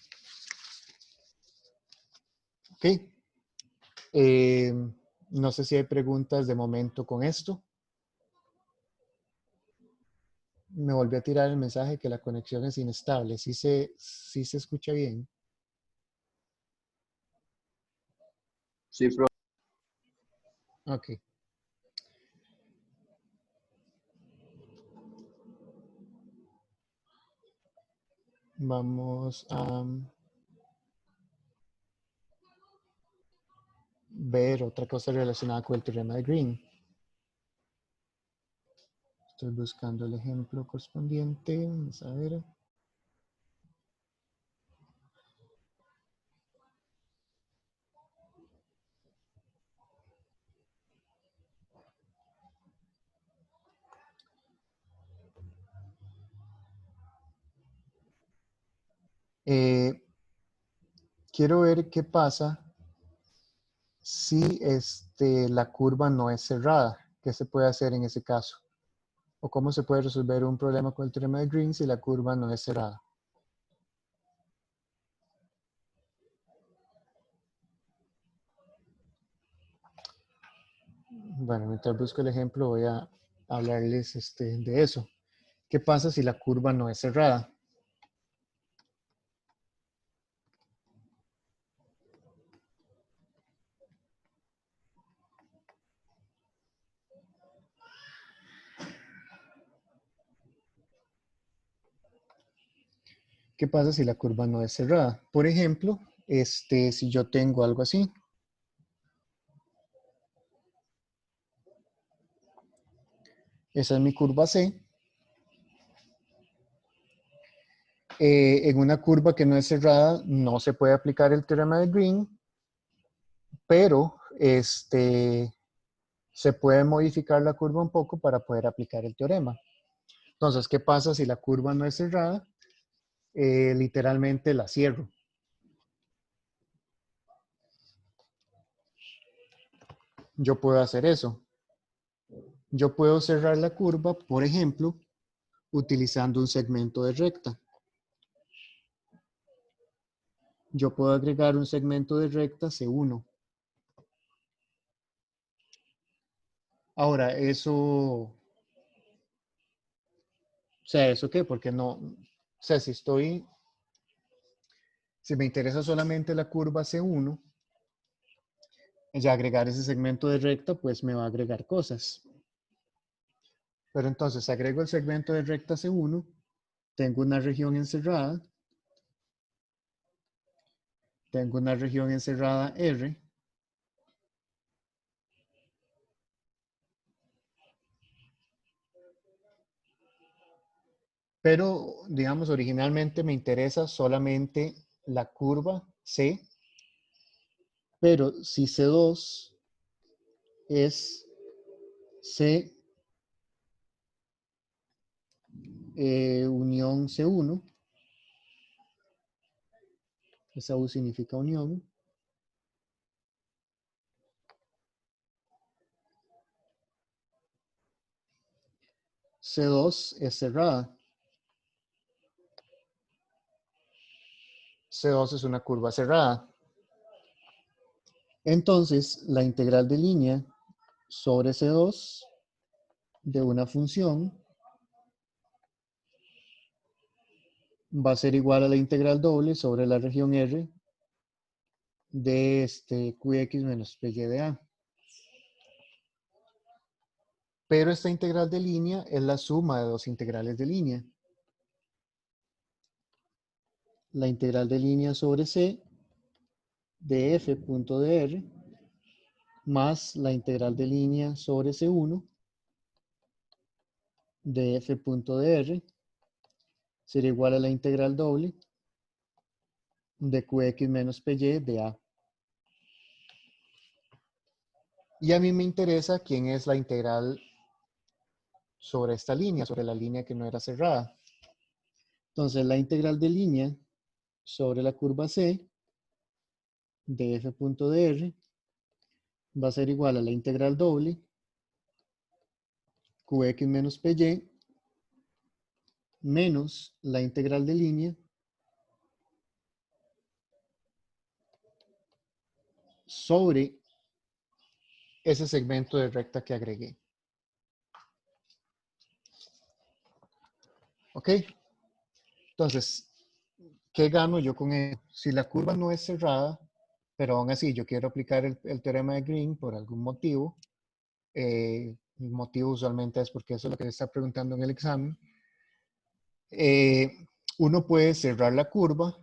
Speaker 1: Ok. No sé si hay preguntas de momento con esto. Me volvió a tirar el mensaje que la conexión es inestable. ¿Sí se escucha bien?
Speaker 2: Sí, profe.
Speaker 1: Ok. Vamos a ver otra cosa relacionada con el teorema de Green. Estoy buscando el ejemplo correspondiente. Vamos a ver. Quiero ver qué pasa si la curva no es cerrada. ¿Qué se puede hacer en ese caso? O cómo se puede resolver un problema con el teorema de Green si la curva no es cerrada. Bueno, mientras busco el ejemplo voy a hablarles de eso. ¿Qué pasa si la curva no es cerrada? ¿Qué pasa si la curva no es cerrada? Por ejemplo, si yo tengo algo así. Esa es mi curva C. En una curva que no es cerrada no se puede aplicar el teorema de Green, pero se puede modificar la curva un poco para poder aplicar el teorema. Entonces, ¿qué pasa si la curva no es cerrada? Literalmente la cierro. Yo puedo hacer eso. Yo puedo cerrar la curva, por ejemplo, utilizando un segmento de recta. Yo puedo agregar un segmento de recta C1. Ahora, ¿eso qué? Porque no, o sea, si me interesa solamente la curva C1, ya agregar ese segmento de recta, pues me va a agregar cosas. Pero entonces agrego el segmento de recta C1, tengo una región encerrada, R, pero digamos originalmente me interesa solamente la curva C, pero si C2 es C unión C1, esa U significa unión, C2 es cerrada. C2 es una curva cerrada. Entonces, la integral de línea sobre C2 de una función va a ser igual a la integral doble sobre la región R de Qx menos Py de A. Pero esta integral de línea es la suma de dos integrales de línea. La integral de línea sobre C de f punto de R más la integral de línea sobre C1 de f punto de R sería igual a la integral doble de Qx menos Py de A. Y a mí me interesa quién es la integral sobre esta línea, sobre la línea que no era cerrada. Entonces, la integral de línea sobre la curva C de f punto de R va a ser igual a la integral doble Qx menos Py menos la integral de línea sobre ese segmento de recta que agregué. ¿Ok? Entonces, ¿qué gano yo con eso? Si la curva no es cerrada, pero aún así yo quiero aplicar el teorema de Green por algún motivo, el motivo usualmente es porque eso es lo que se está preguntando en el examen, uno puede cerrar la curva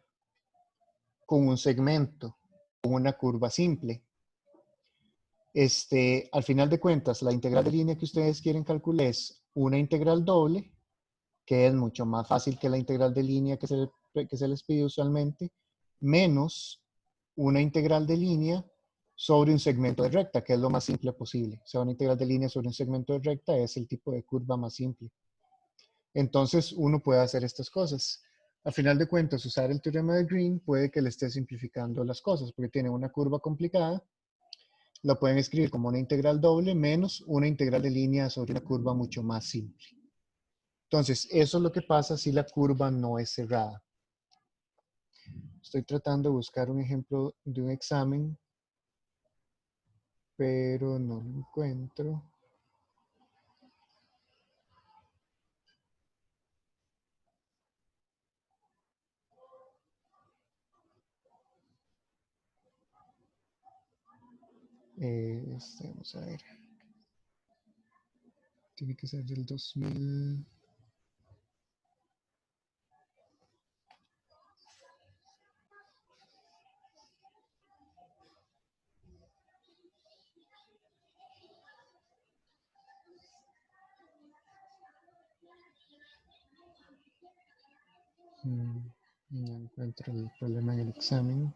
Speaker 1: con un segmento, con una curva simple. Al final de cuentas, la integral de línea que ustedes quieren calcular es una integral doble, que es mucho más fácil que la integral de línea que se les pide usualmente, menos una integral de línea sobre un segmento de recta, que es lo más simple posible. O sea, una integral de línea sobre un segmento de recta es el tipo de curva más simple. Entonces, uno puede hacer estas cosas. Al final de cuentas, usar el teorema de Green puede que le esté simplificando las cosas, porque tiene una curva complicada, la pueden escribir como una integral doble menos una integral de línea sobre una curva mucho más simple. Entonces, eso es lo que pasa si la curva no es cerrada. Estoy tratando de buscar un ejemplo de un examen, pero no lo encuentro. Vamos a ver. Tiene que ser del 2000. No encuentro el problema en el examen.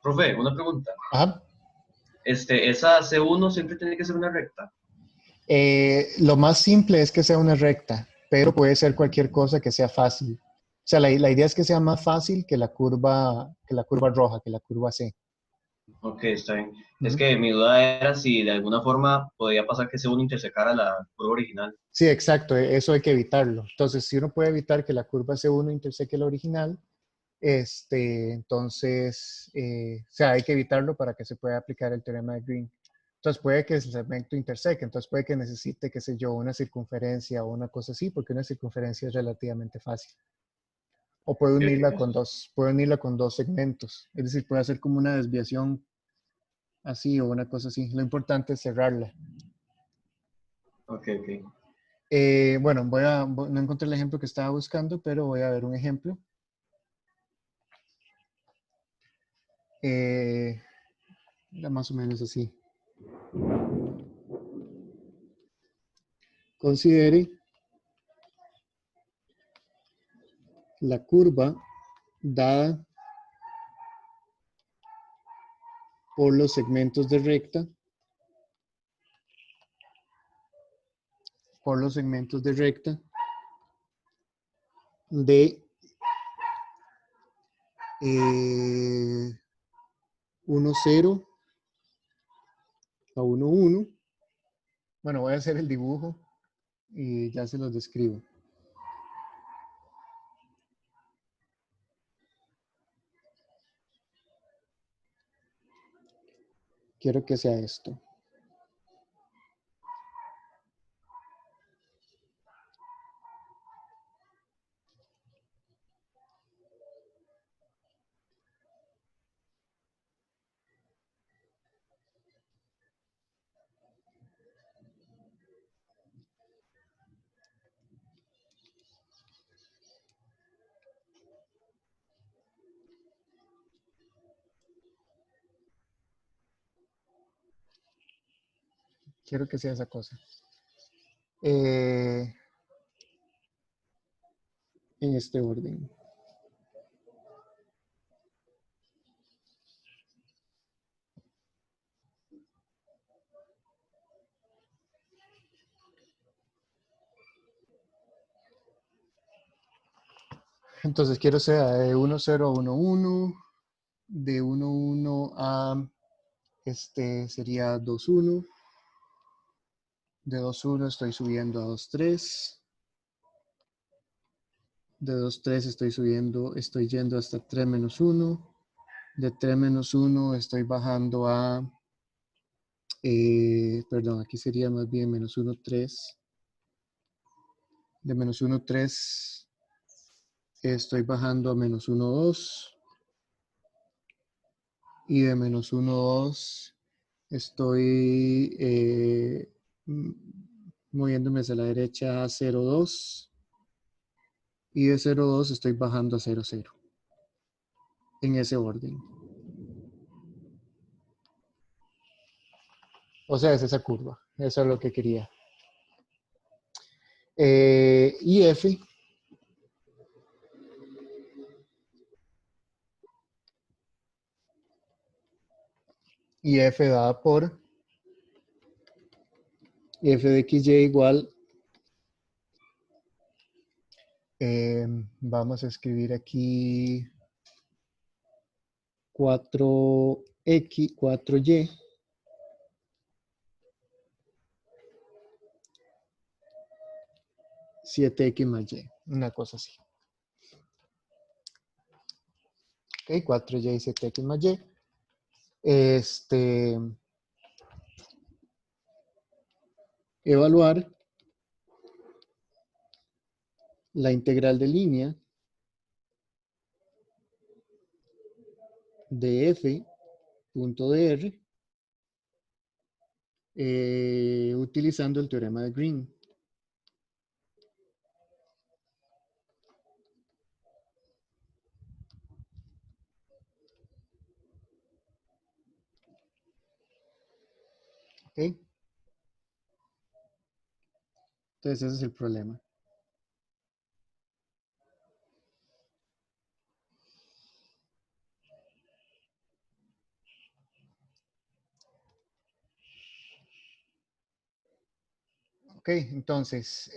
Speaker 2: Profe, una pregunta.
Speaker 1: Ajá.
Speaker 2: Esa C1 siempre tiene que ser una recta.
Speaker 1: Lo más simple es que sea una recta, pero puede ser cualquier cosa que sea fácil. O sea, la idea es que sea más fácil que la curva roja, que la curva C.
Speaker 2: Ok, está bien. Es
Speaker 1: Ujú.
Speaker 2: que mi duda era si de alguna forma podía pasar que C1 intersecara la curva original.
Speaker 1: Sí, exacto, eso hay que evitarlo. Entonces, si uno puede evitar que la curva C1 interseque la original, entonces, o sea, hay que evitarlo para que se pueda aplicar el teorema de Green. Entonces, puede que el segmento interseque, entonces puede que necesite, qué sé yo, una circunferencia o una cosa así, porque una circunferencia es relativamente fácil. O
Speaker 2: Ok, ok.
Speaker 1: puede unirla con dos segmentos. Es decir, puede hacer como una desviación así o una cosa así. Lo importante es cerrarla.
Speaker 2: Ok, ok.
Speaker 1: Bueno, no encontré el ejemplo que estaba buscando, pero voy a ver un ejemplo. Era más o menos así. Considere la curva dada por los segmentos de recta, de 1, 0 a 1, 1. Bueno, voy a hacer el dibujo y ya se los describo. Quiero que sea esto. Quiero que sea esa cosa. En este orden. Entonces quiero sea de 1, 0 a 1, 1. De 1, 1 a sería 2, 1. De 2, 1 estoy subiendo a 2, 3. De 2, 3 estoy yendo hasta 3 menos 1. De 3 menos 1 estoy bajando a, perdón, aquí sería más bien menos 1, 3. De menos 1, 3 estoy bajando a menos 1, 2. Y de menos 1, 2 estoy moviéndome hacia la derecha a 0, 2. Y de 0, 2 estoy bajando a 0, 0. En ese orden. O sea, es esa curva. Eso es lo que quería. Y F. Y F dada por F de XY igual. Vamos a escribir aquí 4X, 4Y. 7X más Y. Una cosa así. Ok, 4Y y 7X más Y. Evaluar la integral de línea de f punto dr utilizando el teorema de Green. ¿Ok? Entonces ese es el problema. Ok, entonces,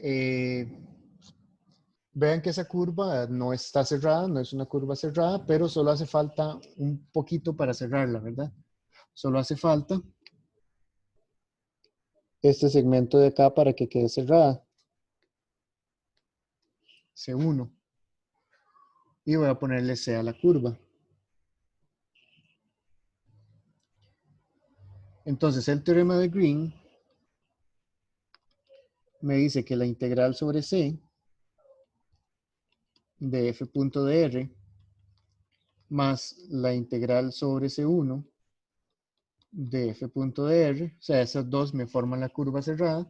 Speaker 1: vean que esa curva no está cerrada, no es una curva cerrada, pero solo hace falta un poquito para cerrarla, ¿verdad? Solo hace falta este segmento de acá para que quede cerrada. C1. Y voy a ponerle C a la curva. Entonces, el teorema de Green me dice que la integral sobre C de f punto dr más la integral sobre C1 de f punto dr, o sea, esas dos me forman la curva cerrada.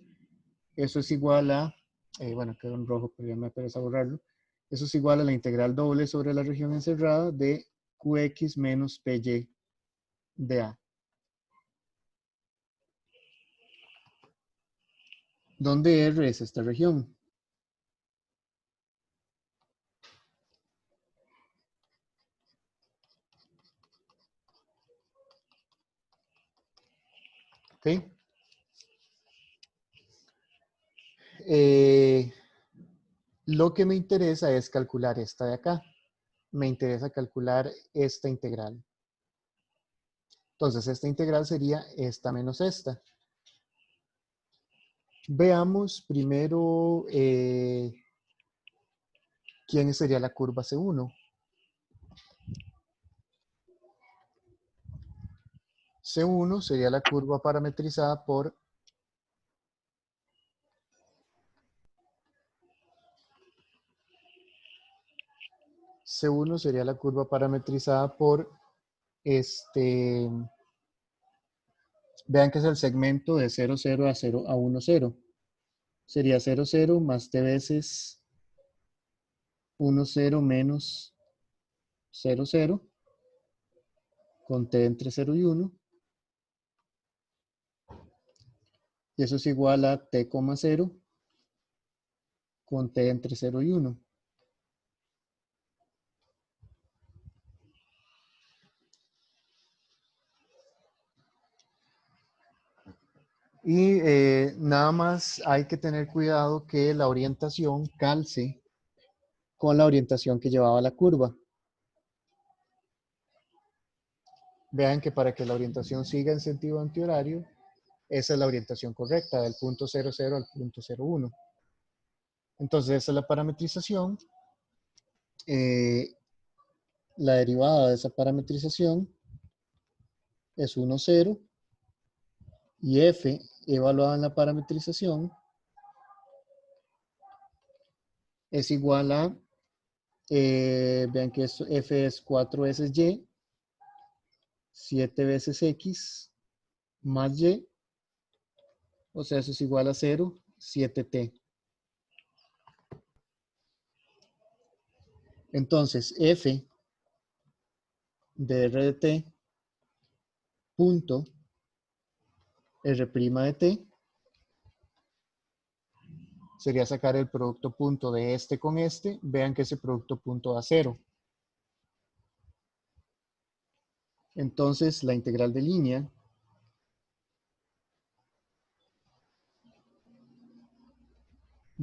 Speaker 1: Eso es igual a, bueno, quedó en rojo, pero ya me pereza borrarlo. Eso es igual a la integral doble sobre la región encerrada de Qx menos Py de A. ¿Dónde R es esta región? ¿Ok? Lo que me interesa es calcular esta de acá. Me interesa calcular esta integral. Entonces, esta integral sería esta menos esta. Veamos primero quién sería la curva C1. C1 sería la curva parametrizada por C1 sería la curva parametrizada por vean que es el segmento de 0, 0 a 0 a 1, 0. Sería 0, 0 más t veces 1, 0 menos 0, 0 con t entre 0 y 1. Y eso es igual a t, 0 con t entre 0 y 1. Y nada más hay que tener cuidado que la orientación calce con la orientación que llevaba la curva. Vean que para que la orientación siga en sentido antihorario, esa es la orientación correcta, del punto 00 al punto 01. Entonces, esa es la parametrización. La derivada de esa parametrización es 1, 0. Y f, evaluada en la parametrización, es igual a, vean que f es 4 veces y, 7 veces x, más y, o sea, eso es igual a 0, 7t. Entonces, f de r de t punto r' de t sería sacar el producto punto de este con este. Vean que ese producto punto da 0. Entonces, la integral de línea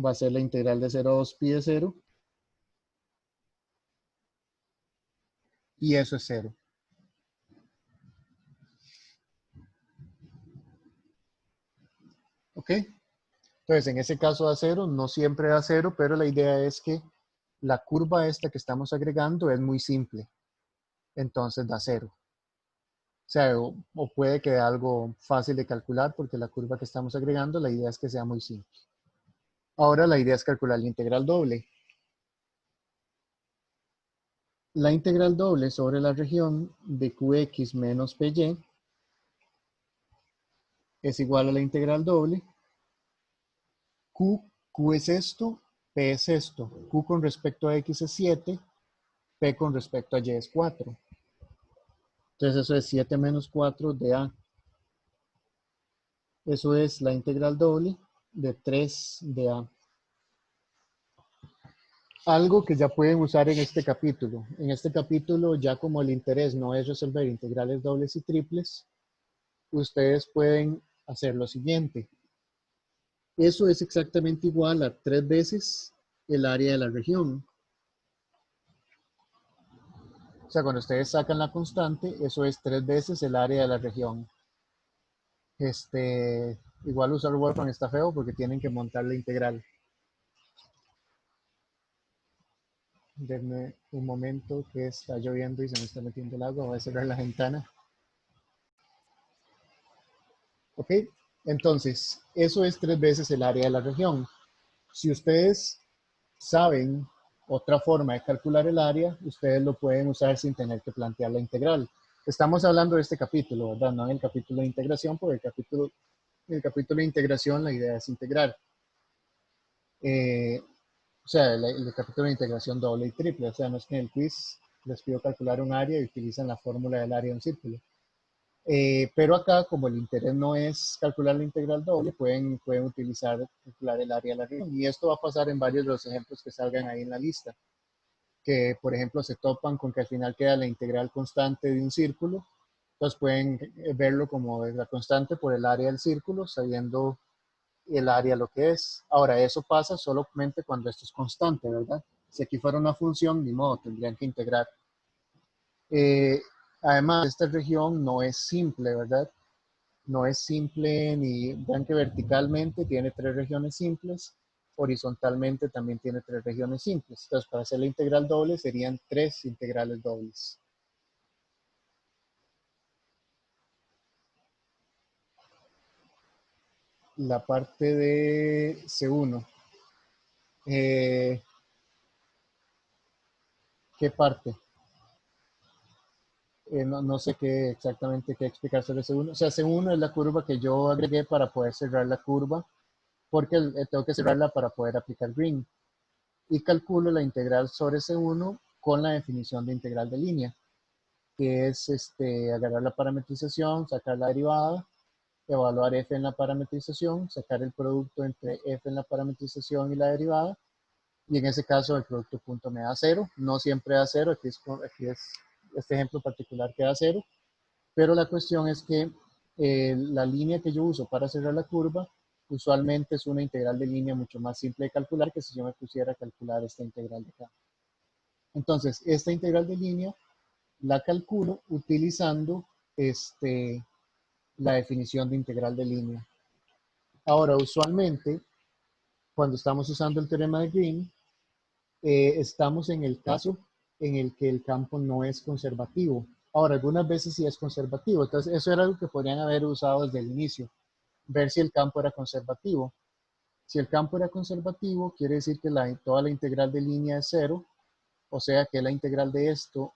Speaker 1: va a ser la integral de 0 a 2 pi de 0. Y eso es 0. ¿Ok? Entonces, en ese caso da 0, no siempre da 0, pero la idea es que la curva esta que estamos agregando es muy simple. Entonces da 0. O sea, o puede que algo fácil de calcular porque la curva que estamos agregando, la idea es que sea muy simple. Ahora la idea es calcular la integral doble. La integral doble sobre la región de Qx menos Py es igual a la integral doble. Q es esto, P es esto. Q con respecto a X es 7, P con respecto a Y es 4. Entonces eso es 7 menos 4 de A. Eso es la integral doble de 3 de A. Algo que ya pueden usar en este capítulo. En este capítulo, ya como el interés no es resolver integrales dobles y triples, ustedes pueden hacer lo siguiente. Eso es exactamente igual a 3 veces el área de la región. O sea, cuando ustedes sacan la constante, eso es 3 veces el área de la región. Igual usar Wolfram está feo porque tienen que montar la integral. Denme un momento que está lloviendo y se me está metiendo el agua. Voy a cerrar la ventana. ¿Ok? Entonces, eso es 3 veces el área de la región. Si ustedes saben otra forma de calcular el área, ustedes lo pueden usar sin tener que plantear la integral. Estamos hablando de este capítulo, ¿verdad? No en el capítulo de integración, porque el capítulo de integración la idea es integrar. O sea, el capítulo de integración doble y triple. O sea, no es que en el quiz les pido calcular un área y utilizan la fórmula del área de un círculo. Pero acá, como el interés no es calcular la integral doble, pueden calcular el área de la región. Y esto va a pasar en varios de los ejemplos que salgan ahí en la lista. Que, por ejemplo, se topan con que al final queda la integral constante de un círculo. Entonces pueden verlo como la constante por el área del círculo, sabiendo el área lo que es. Ahora, eso pasa solamente cuando esto es constante, ¿verdad? Si aquí fuera una función, ni modo, tendrían que integrar. Además, esta región no es simple, ¿verdad? No es simple ni, vean que verticalmente tiene 3 regiones simples, horizontalmente también tiene 3 regiones simples. Entonces, para hacer la integral doble serían 3 integrales dobles. La parte de C1. ¿Qué parte? No sé exactamente qué explicar sobre C1. O sea, C1 es la curva que yo agregué para poder cerrar la curva, porque tengo que cerrarla para poder aplicar Green. Y calculo la integral sobre C1 con la definición de integral de línea, que es agarrar la parametrización, sacar la derivada evaluar f en la parametrización, sacar el producto entre f en la parametrización y la derivada, y en ese caso el producto punto me da 0. No siempre da 0, aquí es este ejemplo particular que da 0, pero la cuestión es que la línea que yo uso para cerrar la curva usualmente es una integral de línea mucho más simple de calcular que si yo me pusiera a calcular esta integral de acá. Entonces, esta integral de línea la calculo utilizando la definición de integral de línea. Ahora, usualmente, cuando estamos usando el teorema de Green, estamos en el caso en el que el campo no es conservativo. Ahora, algunas veces sí es conservativo. Entonces, eso era algo que podrían haber usado desde el inicio. Ver si el campo era conservativo. Si el campo era conservativo, quiere decir que toda la integral de línea es 0. O sea que la integral de esto,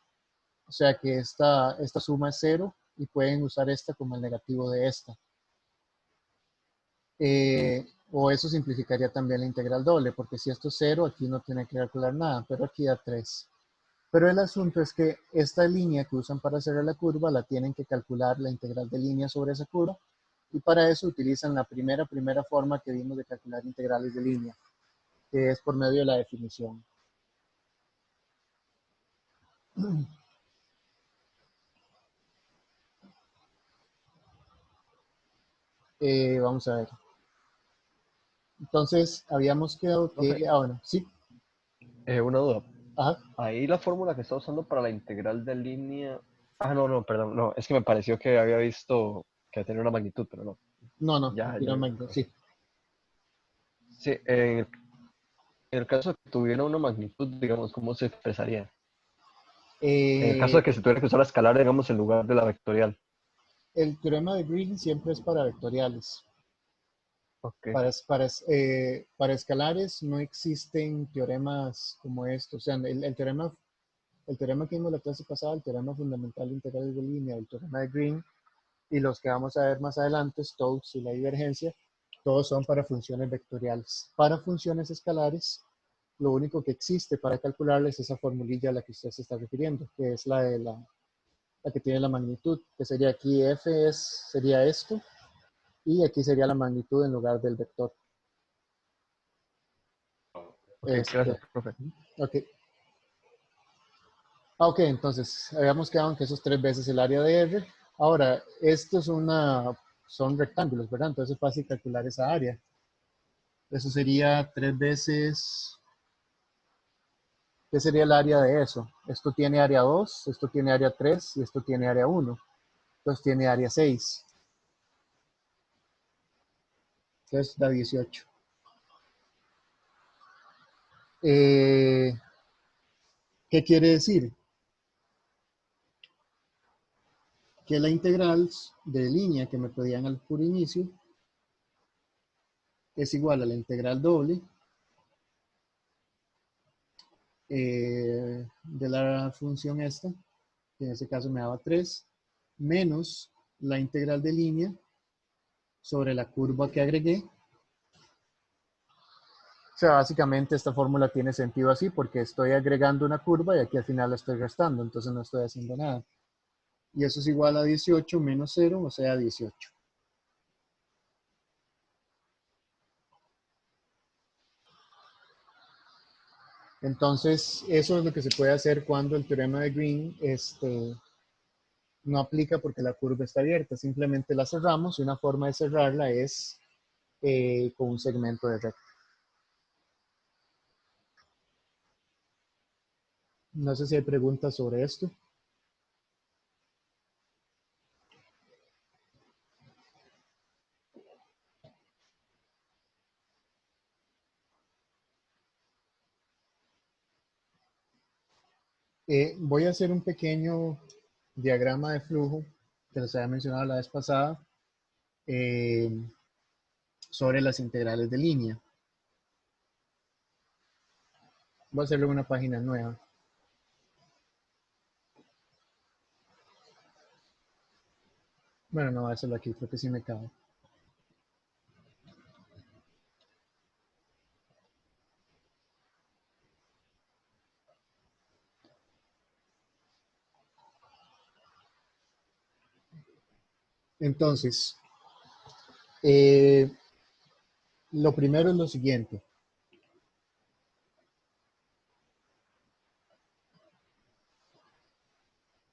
Speaker 1: o sea que esta suma es 0 y pueden usar esta como el negativo de esta. O eso simplificaría también la integral doble, porque si esto es 0, aquí no tiene que calcular nada, pero aquí da 3. Pero el asunto es que esta línea que usan para cerrar la curva, la tienen que calcular la integral de línea sobre esa curva, y para eso utilizan la primera forma que vimos de calcular integrales de línea, que es por medio de la definición. Vamos a ver. Entonces, habíamos quedado que...
Speaker 4: Profe,
Speaker 1: bueno, sí.
Speaker 4: una duda.
Speaker 1: Ajá.
Speaker 4: Ahí la fórmula que está usando para la integral de línea... Ah, no, perdón, no, es que me pareció que había visto que tenía una magnitud, pero no.
Speaker 1: No,
Speaker 4: Ya,
Speaker 1: aquí
Speaker 4: ya
Speaker 1: no
Speaker 4: vi.
Speaker 1: sí.
Speaker 4: Sí, en el caso de que tuviera una magnitud, digamos, ¿cómo se expresaría? En el caso de que se tuviera que usar la escalar, digamos, en lugar de la vectorial.
Speaker 1: El teorema de Green siempre es para vectoriales.
Speaker 4: Ok.
Speaker 1: Para escalares no existen teoremas como estos. O sea, el teorema que vimos la clase pasada, el teorema fundamental de integrales de línea, el teorema de Green, y los que vamos a ver más adelante, Stokes y la divergencia, todos son para funciones vectoriales. Para funciones escalares, lo único que existe para calcularles es esa formulilla a la que usted se está refiriendo, que es la que tiene la magnitud, que sería aquí f sería esto, y aquí sería la magnitud en lugar del vector.
Speaker 4: Ok, gracias, profe.
Speaker 1: Ok. Ok, entonces habíamos quedado en que eso es 3 veces el área de R. Ahora, esto son rectángulos, ¿verdad? Entonces es fácil calcular esa área. Eso sería 3 veces, ¿qué sería el área de eso? Esto tiene área 2, esto tiene área 3 y esto tiene área 1. Entonces tiene área 6. Entonces da 18. ¿Qué quiere decir? Que la integral de línea que me pedían al puro inicio es igual a la integral doble de la función esta, que en este caso me daba 3, menos la integral de línea sobre la curva que agregué. O sea, básicamente esta fórmula tiene sentido así porque estoy agregando una curva y aquí al final la estoy restando, entonces no estoy haciendo nada. Y eso es igual a 18 menos 0, o sea, 18. Entonces, eso es lo que se puede hacer cuando el teorema de Green no aplica porque la curva está abierta. Simplemente la cerramos y una forma de cerrarla es con un segmento de recta. No sé si hay preguntas sobre esto. Voy a hacer un pequeño diagrama de flujo que les había mencionado la vez pasada eh, sobre las integrales de línea. Voy a hacerlo en una página nueva. Bueno, no voy a hacerlo aquí, creo que sí me cabe. Entonces, Eh, lo primero es lo siguiente.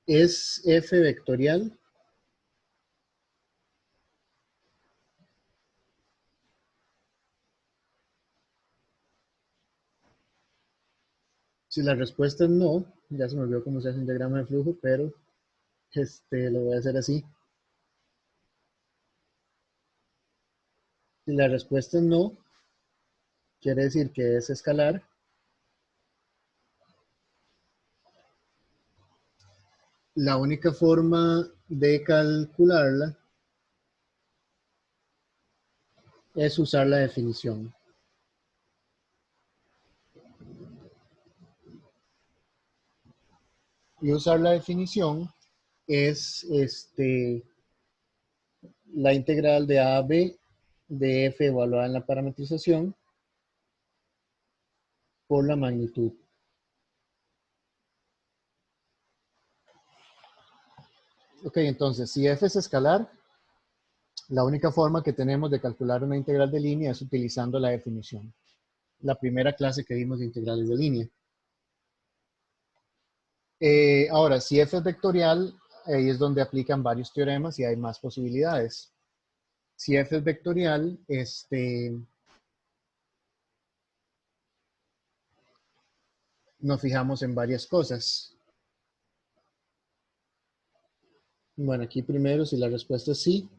Speaker 1: ¿Es f vectorial? Si la respuesta es no, ya se me olvidó cómo se hace un diagrama de flujo, pero lo voy a hacer así. Si la respuesta es no, quiere decir que es escalar. La única forma de calcularla es usar la definición. Y usar la definición es la integral de a a b de f evaluada en la parametrización por la magnitud. Ok, entonces, si f es escalar, la única forma que tenemos de calcular una integral de línea es utilizando la definición. La primera clase que vimos de integrales de línea. Ahora, si f es vectorial, ahí es donde aplican varios teoremas y hay más posibilidades. Si f es vectorial, nos fijamos en varias cosas. Bueno, aquí primero, si la respuesta es sí,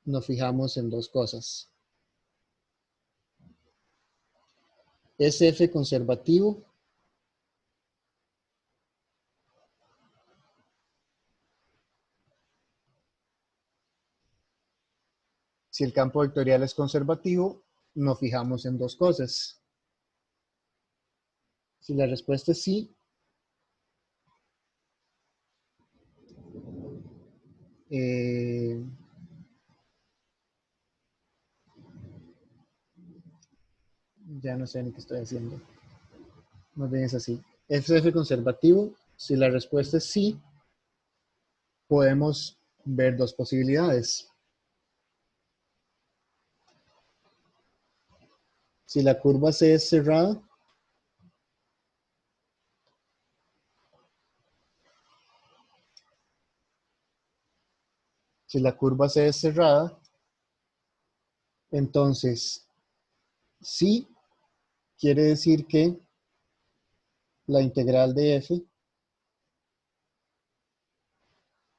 Speaker 1: nos fijamos en dos cosas. ¿Es f conservativo? Si el campo vectorial es conservativo, nos fijamos en dos cosas. Si la respuesta es sí, ya no sé ni qué estoy haciendo. Más bien es así. ¿Es f conservativo? Si la respuesta es sí, podemos ver dos posibilidades. Si la curva C es cerrada, entonces sí quiere decir que la integral de f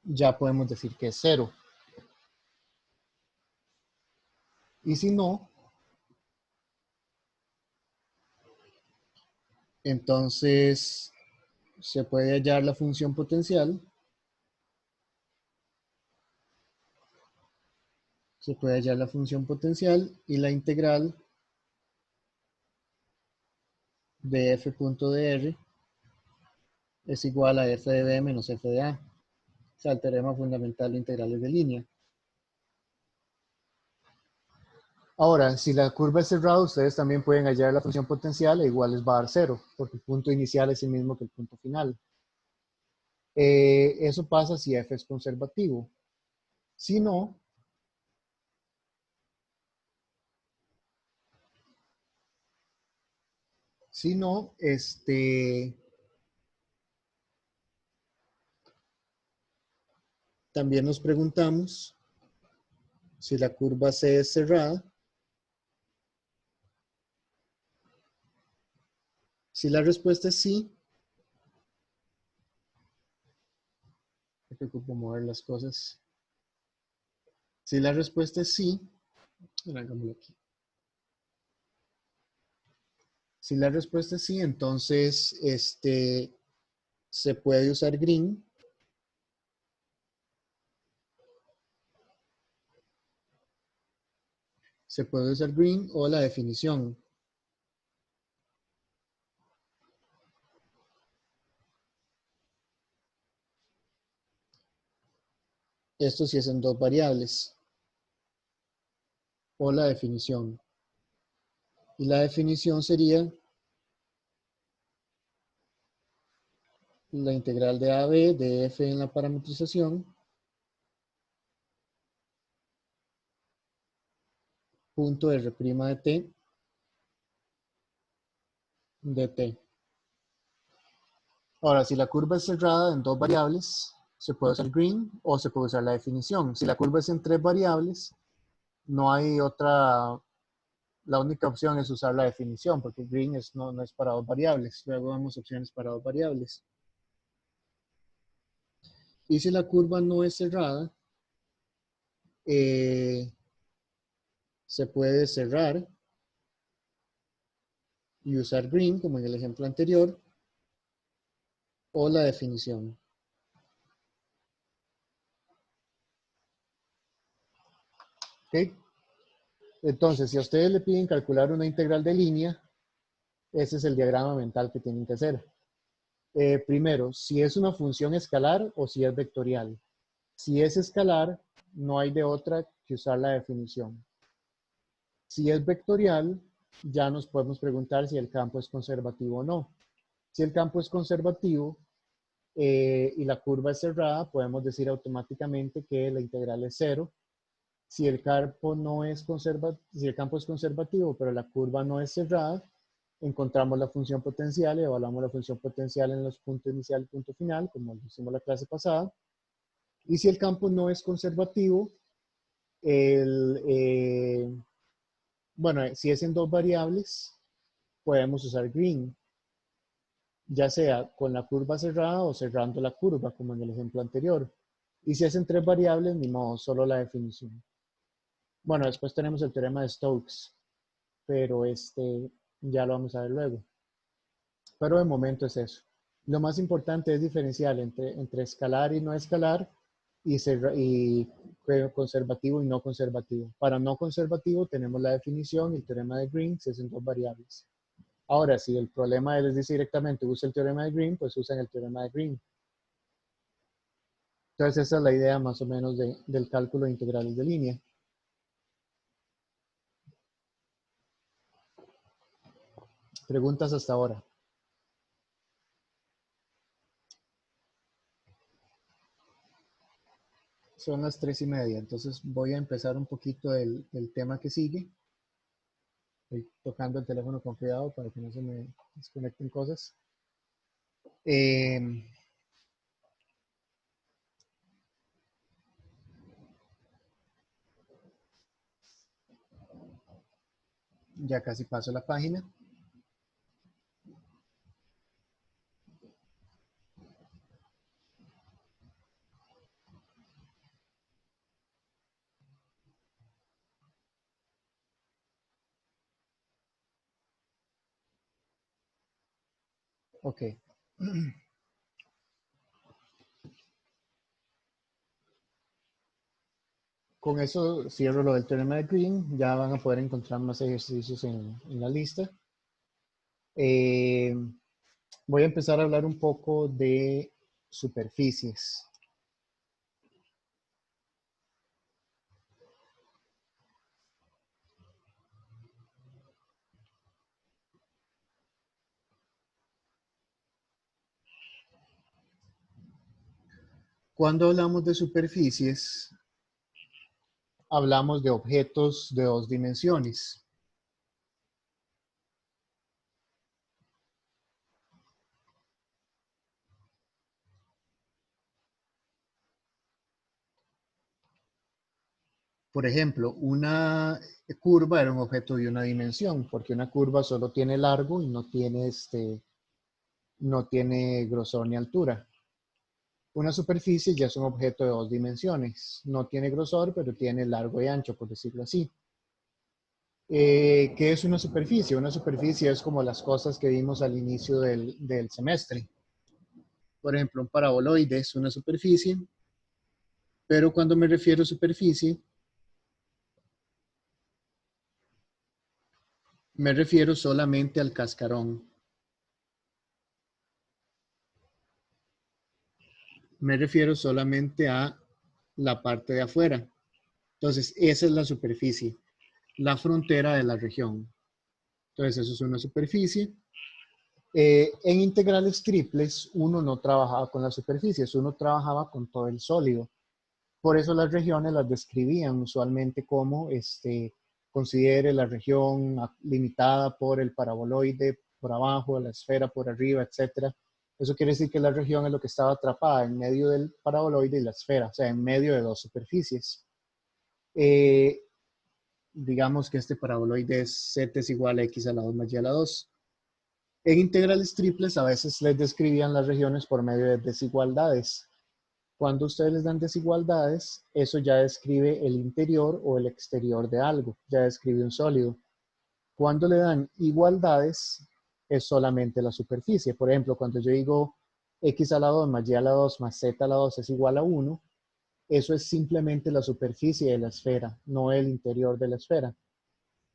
Speaker 1: ya podemos decir que es cero. Y si no, entonces se puede hallar la función potencial. Se puede hallar la función potencial y la integral de f.dr es igual a f de b menos f de a. O sea, el teorema fundamental de integrales de línea. Ahora, si la curva es cerrada, ustedes también pueden hallar la función potencial e igual les va a dar cero, porque el punto inicial es el mismo que el punto final. Eso pasa si f es conservativo. Si no, también nos preguntamos si la curva C es cerrada. Si la respuesta es sí, me preocupo mover las cosas. Si la respuesta es sí, hagámoslo aquí. Si la respuesta es sí, entonces se puede usar green. Se puede usar green o la definición. Esto sí es en dos variables. O la definición. Y la definición sería la integral de a a b de f en la parametrización punto R' de t de t. Ahora, si la curva es cerrada en dos variables, se puede usar green o se puede usar la definición. Si la curva es en tres variables, no hay otra, la única opción es usar la definición, porque green no es para dos variables. Luego vemos opciones para dos variables. Y si la curva no es cerrada, se puede cerrar y usar green, como en el ejemplo anterior, o la definición. ¿Ok? Entonces, si a ustedes le piden calcular una integral de línea, ese es el diagrama mental que tienen que hacer. Primero, si es una función escalar o si es vectorial. Si es escalar, no hay de otra que usar la definición. Si es vectorial, ya nos podemos preguntar si el campo es conservativo o no. Si el campo es conservativo y la curva es cerrada, podemos decir automáticamente que la integral es 0. Si el campo es conservativo, pero la curva no es cerrada, encontramos la función potencial y evaluamos la función potencial en los puntos inicial y punto final, como lo hicimos la clase pasada. Y si el campo no es conservativo, si es en dos variables, podemos usar green, ya sea con la curva cerrada o cerrando la curva, como en el ejemplo anterior. Y si es en tres variables, ni modo, solo la definición. Bueno, después tenemos el teorema de Stokes, pero ya lo vamos a ver luego. Pero de momento es eso. Lo más importante es diferenciar entre escalar y no escalar y conservativo y no conservativo. Para no conservativo tenemos la definición y el teorema de Green, si es en dos variables. Ahora, si el problema es decir directamente usa el teorema de Green, pues usan el teorema de Green. Entonces esa es la idea más o menos del cálculo de integrales de línea. Preguntas hasta ahora. Son las 3:30, entonces voy a empezar un poquito del tema que sigue. Estoy tocando el teléfono con cuidado para que no se me desconecten cosas. Ya casi paso la página. Ok. Con eso cierro lo del teorema de Green. Ya van a poder encontrar más ejercicios en la lista. Voy a empezar a hablar un poco de superficies. Cuando hablamos de superficies, hablamos de objetos de dos dimensiones. Por ejemplo, una curva era un objeto de una dimensión, porque una curva solo tiene largo y no tiene grosor ni altura. Una superficie ya es un objeto de dos dimensiones. No tiene grosor, pero tiene largo y ancho, por decirlo así. ¿Qué es una superficie? Una superficie es como las cosas que vimos al inicio del semestre. Por ejemplo, un paraboloide es una superficie, pero cuando me refiero a superficie, me refiero solamente al cascarón. Me refiero solamente a la parte de afuera. Entonces, esa es la superficie, la frontera de la región. Entonces, eso es una superficie. En integrales triples, uno no trabajaba con las superficies, uno trabajaba con todo el sólido. Por eso las regiones las describían usualmente como considere la región limitada por el paraboloide por abajo, la esfera por arriba, etc. Eso quiere decir que la región es lo que estaba atrapada en medio del paraboloide y la esfera, o sea, en medio de dos superficies. Digamos que este paraboloide es z es igual a x a la 2 más y a la 2. En integrales triples a veces les describían las regiones por medio de desigualdades. Cuando ustedes les dan desigualdades, eso ya describe el interior o el exterior de algo, ya describe un sólido. Cuando le dan igualdades, es solamente la superficie. Por ejemplo, cuando yo digo x a la 2 más y a la 2 más z a la 2 es igual a 1, eso es simplemente la superficie de la esfera, no el interior de la esfera.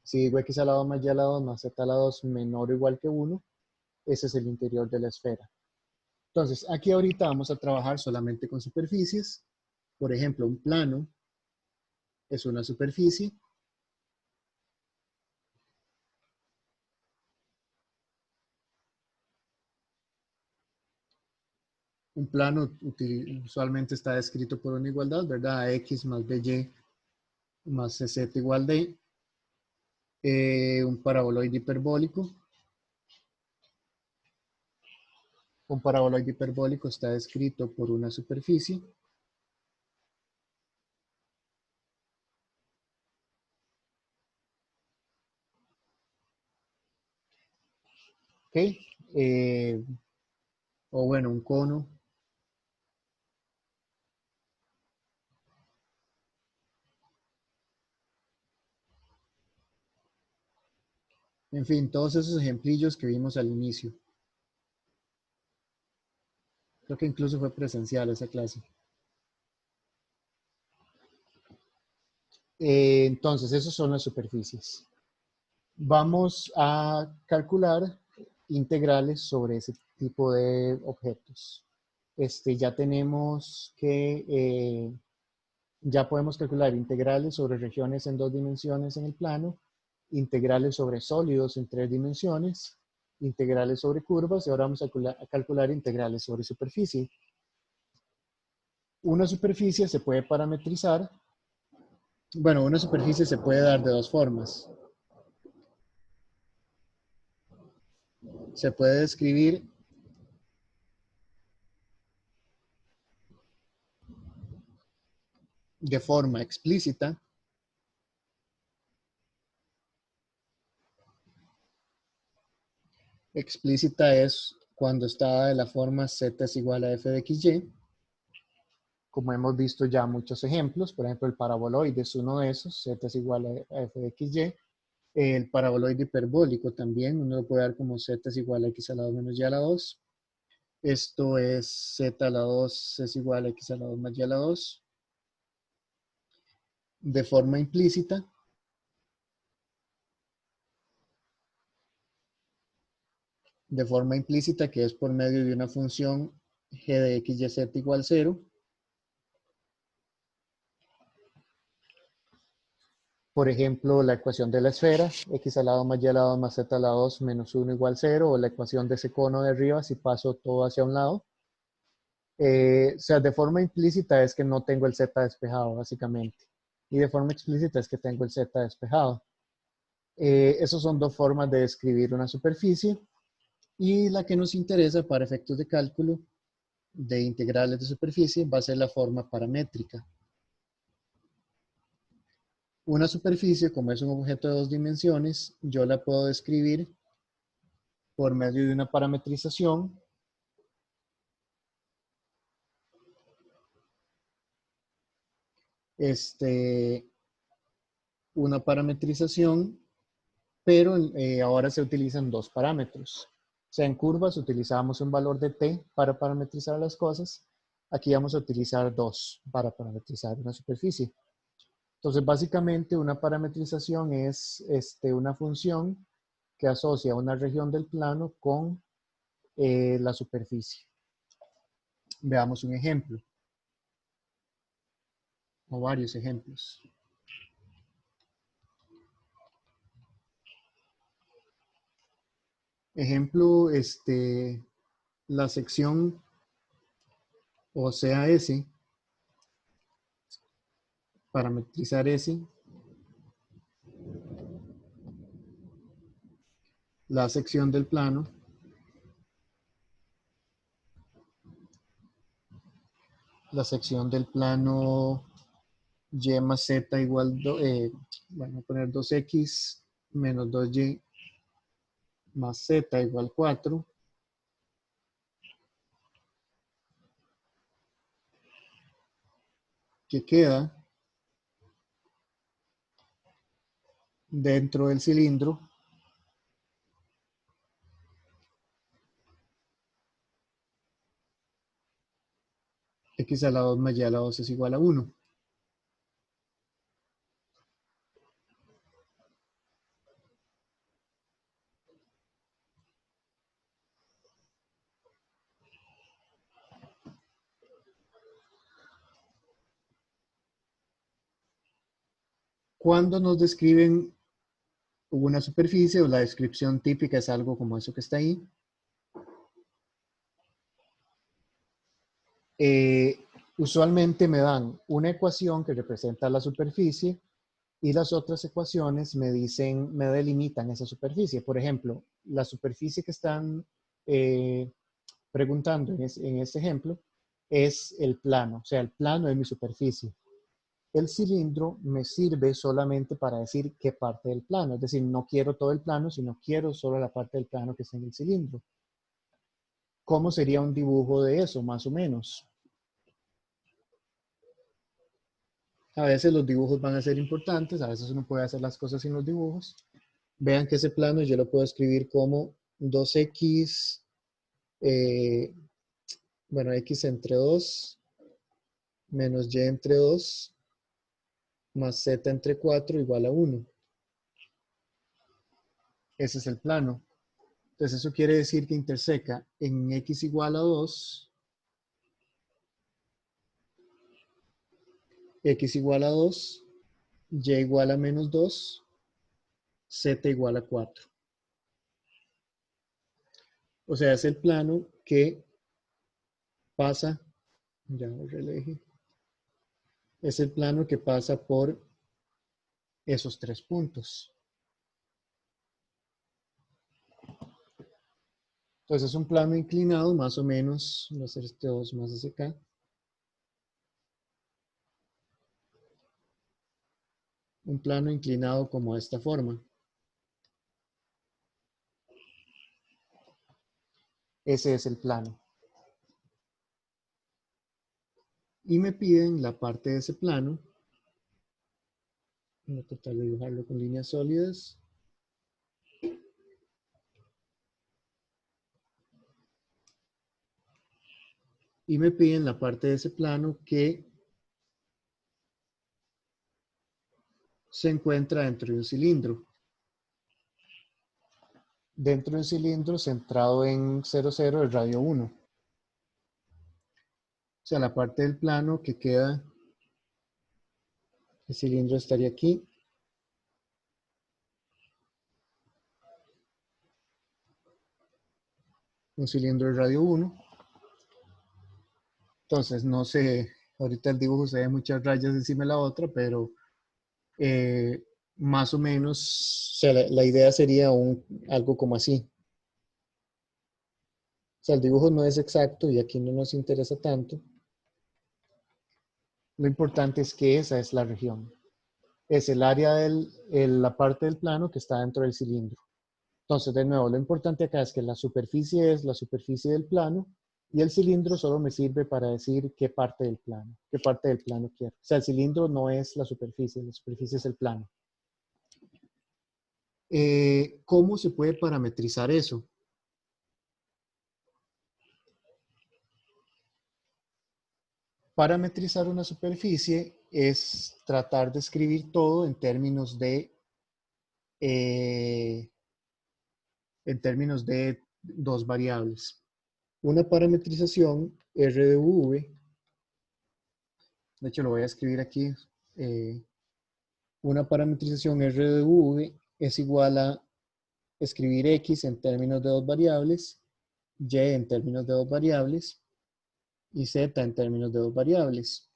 Speaker 1: Si digo x a la 2 más y a la 2 más z a la 2 menor o igual que 1, ese es el interior de la esfera. Entonces, aquí ahorita vamos a trabajar solamente con superficies. Por ejemplo, un plano es una superficie. Un plano usualmente está descrito por una igualdad, ¿verdad? X más BY más CZ igual D. Un paraboloide hiperbólico. Un paraboloide hiperbólico está descrito por una superficie. ¿Ok? O bueno, un cono. En fin, todos esos ejemplillos que vimos al inicio. Creo que incluso fue presencial esa clase. Entonces, esas son las superficies. Vamos a calcular integrales sobre ese tipo de objetos. Ya tenemos que, ya podemos calcular integrales sobre regiones en 2 dimensiones en el plano, integrales sobre sólidos en 3 dimensiones, integrales sobre curvas, y ahora vamos a calcular integrales sobre superficie. Una superficie se puede parametrizar. Bueno, una superficie se puede dar de dos formas. Se puede describir de forma explícita. Explícita es cuando está de la forma z es igual a f de xy. Como hemos visto ya muchos ejemplos, por ejemplo el paraboloide es uno de esos, z es igual a f de xy. El paraboloide hiperbólico también, uno lo puede dar como z es igual a x a la 2 menos y a la 2. Esto es z a la 2 es igual a x a la 2 más y a la 2. De forma implícita, que es por medio de una función g de x y z igual 0. Por ejemplo, la ecuación de la esfera, x al lado más y al lado más z al lado 2 menos 1 igual 0, o la ecuación de ese cono de arriba si paso todo hacia un lado. O sea, de forma implícita es que no tengo el z despejado, básicamente. Y de forma explícita es que tengo el z despejado. Esas son dos formas de describir una superficie. Y la que nos interesa para efectos de cálculo de integrales de superficie va a ser la forma paramétrica. Una superficie, como es un objeto de 2 dimensiones, yo la puedo describir por medio de una parametrización. Una parametrización, pero ahora se utilizan dos parámetros. O sea, en curvas utilizamos un valor de t para parametrizar las cosas. Aquí vamos a utilizar dos para parametrizar una superficie. Entonces, básicamente, una parametrización es una función que asocia una región del plano con la superficie. Veamos un ejemplo, o varios ejemplos. Ejemplo, la sección o sea S, parametrizar S, la sección del plano y más z igual, bueno, voy a poner 2x menos 2y más z igual 4. Que queda dentro del cilindro x a la 2 más y a la 2 es igual a 1. Cuando nos describen una superficie, o la descripción típica es algo como eso que está ahí, usualmente me dan una ecuación que representa la superficie y las otras ecuaciones me delimitan esa superficie. Por ejemplo, la superficie que están preguntando en este ejemplo es el plano, o sea, el plano es mi superficie. El cilindro me sirve solamente para decir qué parte del plano, es decir, no quiero todo el plano, sino quiero solo la parte del plano que está en el cilindro. ¿Cómo sería un dibujo de eso, más o menos? A veces los dibujos van a ser importantes, a veces uno puede hacer las cosas sin los dibujos. Vean que ese plano yo lo puedo escribir como 2x, bueno, x entre 2, menos y entre 2, más z entre 4 igual a 1. Ese es el plano. Entonces eso quiere decir que interseca en x igual a 2, x igual a 2, y igual a menos 2, z igual a 4. O sea, es el plano que pasa, ya borré el eje, es el plano que pasa por esos 3 puntos. Entonces es un plano inclinado, más o menos, voy a hacer este 2 más hacia acá. Un plano inclinado como de esta forma. Ese es el plano. Y me piden la parte de ese plano. Voy a tratar de dibujarlo con líneas sólidas. Y me piden la parte de ese plano que se encuentra dentro de un cilindro. Dentro de un cilindro centrado en 0,0 de radio 1. O sea, la parte del plano que queda, el cilindro estaría aquí. Un cilindro de radio 1. Entonces, no sé, ahorita el dibujo se ve muchas rayas encima de la otra, pero más o menos, o sea, la idea sería algo como así. O sea, el dibujo no es exacto y aquí no nos interesa tanto. Lo importante es que esa es la región. Es el área la parte del plano que está dentro del cilindro. Entonces, de nuevo, lo importante acá es que la superficie es la superficie del plano y el cilindro solo me sirve para decir qué parte del plano quiero. O sea, el cilindro no es la superficie es el plano. ¿Cómo se puede parametrizar eso? Parametrizar una superficie es tratar de escribir todo en términos de dos variables. Una parametrización R de V, de hecho lo voy a escribir aquí, una parametrización R de V es igual a escribir X en términos de dos variables, Y en términos de dos variables y Z en términos de dos variables.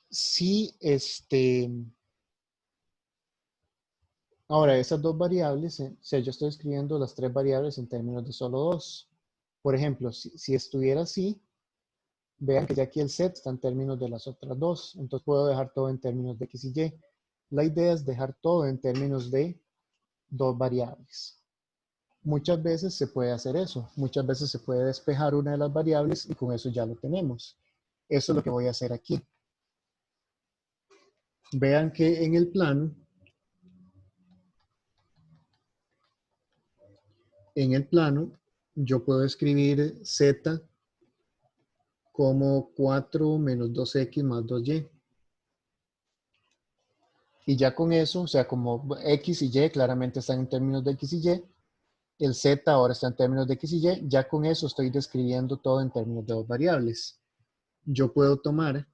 Speaker 1: Si Ahora, esas dos variables, o sea, yo estoy escribiendo las tres variables en términos de solo dos. Por ejemplo, si estuviera así, vean que ya aquí el set está en términos de las otras dos. Entonces puedo dejar todo en términos de X y Y. La idea es dejar todo en términos de dos variables. Muchas veces se puede hacer eso. Muchas veces se puede despejar una de las variables y con eso ya lo tenemos. Eso es lo que voy a hacer aquí. Vean que en el plano, yo puedo escribir z como 4 menos 2x más 2y. Y ya con eso, o sea, como x y y claramente están en términos de x y y, el z ahora está en términos de x y y, ya con eso estoy describiendo todo en términos de dos variables. Yo puedo tomar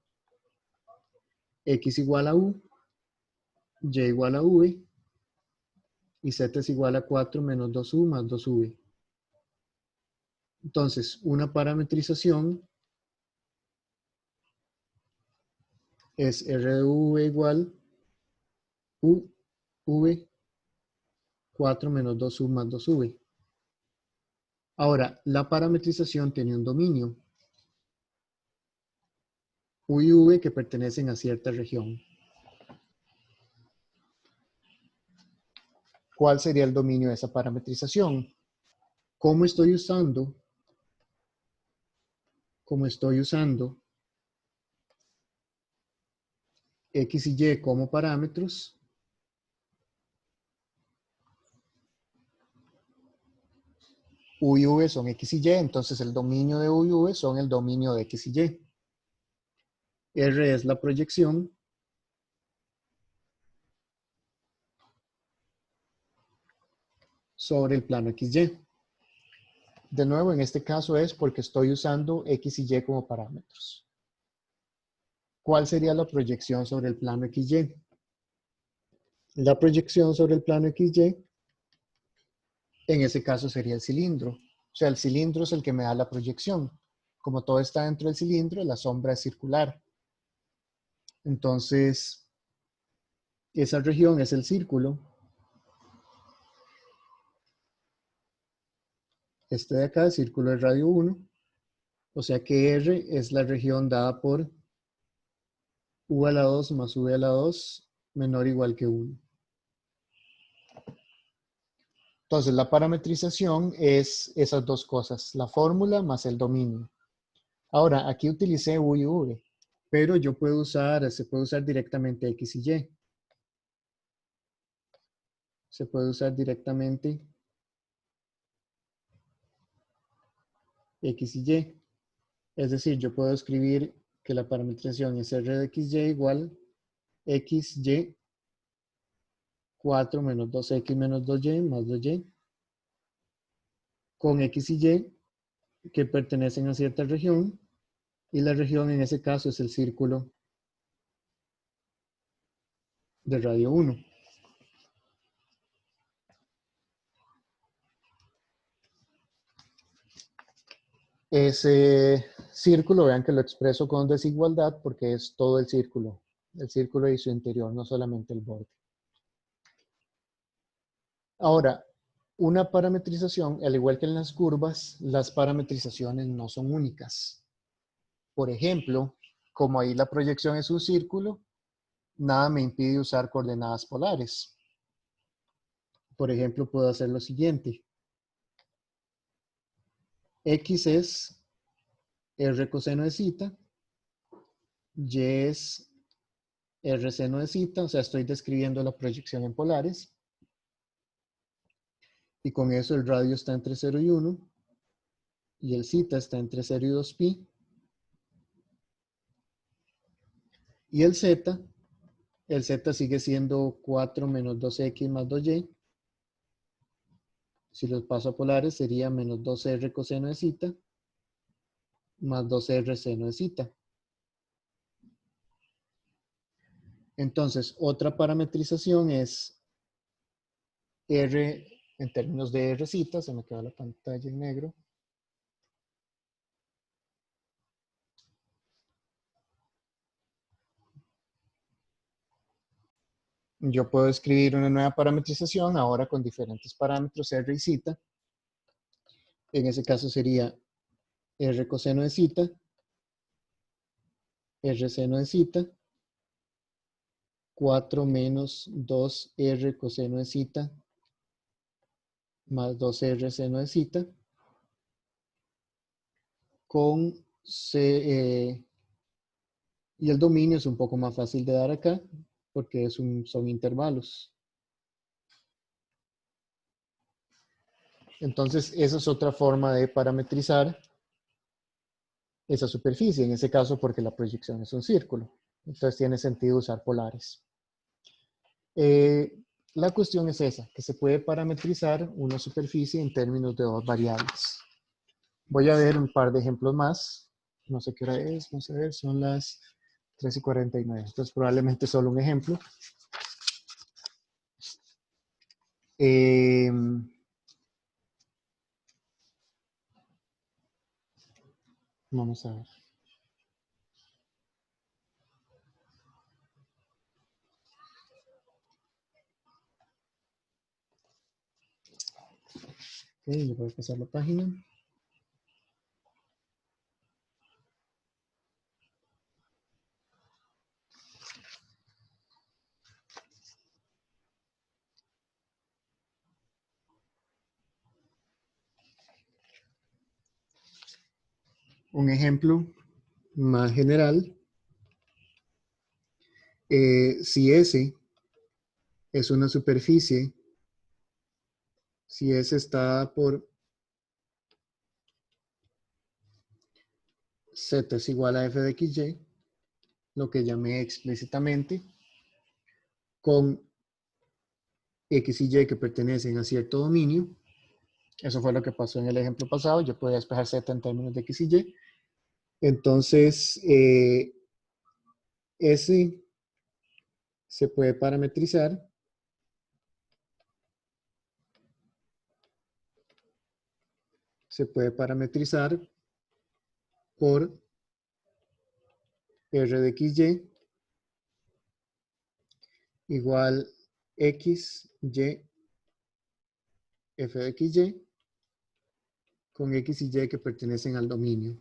Speaker 1: x igual a u, y igual a v, y z es igual a 4 menos 2u más 2v. Entonces, una parametrización es r de v igual u, v, 4 menos 2u más 2v. Ahora, la parametrización tiene un dominio, u y v, que pertenecen a cierta región. ¿Cuál sería el dominio de esa parametrización? Como estoy usando x y y como parámetros, u y v son x y y, entonces el dominio de u y v son el dominio de x y y. R es la proyección sobre el plano XY. De nuevo, en este caso es porque estoy usando X y Y como parámetros. ¿Cuál sería la proyección sobre el plano XY? La proyección sobre el plano XY, en ese caso sería el cilindro. O sea, el cilindro es el que me da la proyección. Como todo está dentro del cilindro, la sombra es circular. Entonces, esa región es el círculo. Este de acá, el círculo de radio 1. O sea que R es la región dada por U a la 2 más V a la 2 menor o igual que 1. Entonces, la parametrización es esas dos cosas, la fórmula más el dominio. Ahora, aquí utilicé U y V, pero se puede usar directamente X y Y. Se puede usar directamente X y Y. Es decir, yo puedo escribir que la parametrización es R de XY igual XY 4 menos 2X menos 2Y más 2Y con X y Y que pertenecen a cierta región, y la región en ese caso es el círculo de radio 1. Ese círculo, vean que lo expreso con desigualdad porque es todo el círculo y su interior, no solamente el borde. Ahora, una parametrización, al igual que en las curvas, las parametrizaciones no son únicas. Por ejemplo, como ahí la proyección es un círculo, nada me impide usar coordenadas polares. Por ejemplo, puedo hacer lo siguiente. X es R coseno de zeta, Y es R seno de zeta, o sea, estoy describiendo la proyección en polares. Y con eso el radio está entre 0 y 1, y el zeta está entre 0 y 2pi. Y el z sigue siendo 4 menos 2x más 2y. Si los paso a polares sería menos 2r coseno de zeta más 2r seno de zeta. Entonces, otra parametrización es R en términos de R zeta, se me queda la pantalla en negro. yo puedo escribir una nueva parametrización ahora con diferentes parámetros R y zeta. En ese caso sería R coseno de zeta, R seno de zeta, 4 menos 2R coseno de zeta, más 2R seno de zeta, con C, y el dominio es un poco más fácil de dar acá, porque son intervalos. Entonces, esa es otra forma de parametrizar esa superficie, en ese caso porque la proyección es un círculo. Entonces tiene sentido usar polares. La cuestión es esa, que se puede parametrizar una superficie en términos de dos variables. Voy a ver un par de ejemplos más. No sé qué hora es, vamos a ver, son las 3:49. Entonces probablemente solo un ejemplo. Vamos a ver. Ok, le voy a pasar la página. Un ejemplo más general. Si S es una superficie, si S está por Z es igual a f de xy, lo que llamé explícitamente, con x y y que pertenecen a cierto dominio. Eso fue lo que pasó en el ejemplo pasado. Yo podía despejar Z en términos de x y y. Entonces, S se puede parametrizar por R de xy igual x, y, f de xy, con x y y que pertenecen al dominio,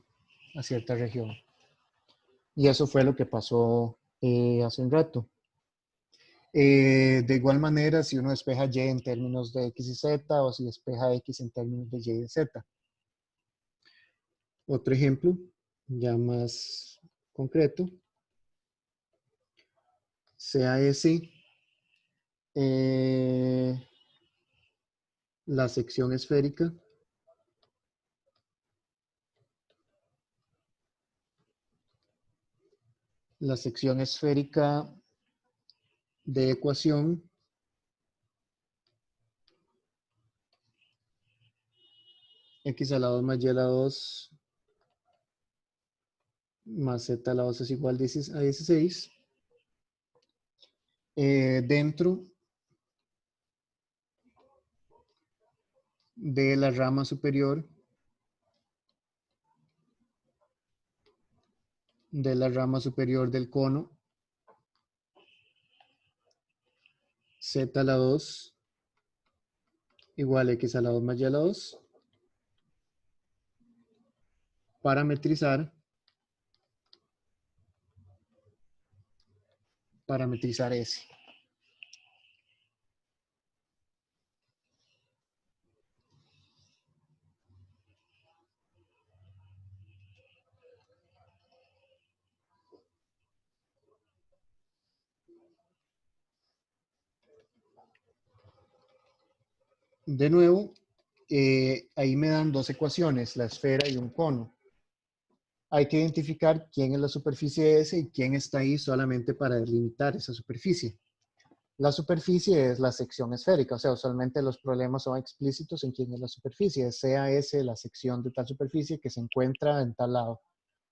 Speaker 1: a cierta región. Y eso fue lo que pasó hace un rato. De igual manera, si uno despeja y en términos de x y z, o si despeja x en términos de y y de z. Otro ejemplo, ya más concreto, sea ese la sección esférica de ecuación x a la 2 más y a la 2 más z a la 2 es igual a 16, dentro de la rama superior del cono z a la 2 igual a x a la 2 más y a la 2, parametrizar S. De nuevo, ahí me dan dos ecuaciones, la esfera y un cono. Hay que identificar quién es la superficie S y quién está ahí solamente para delimitar esa superficie. La superficie es la sección esférica, o sea, usualmente los problemas son explícitos en quién es la superficie, sea S la sección de tal superficie que se encuentra en tal lado.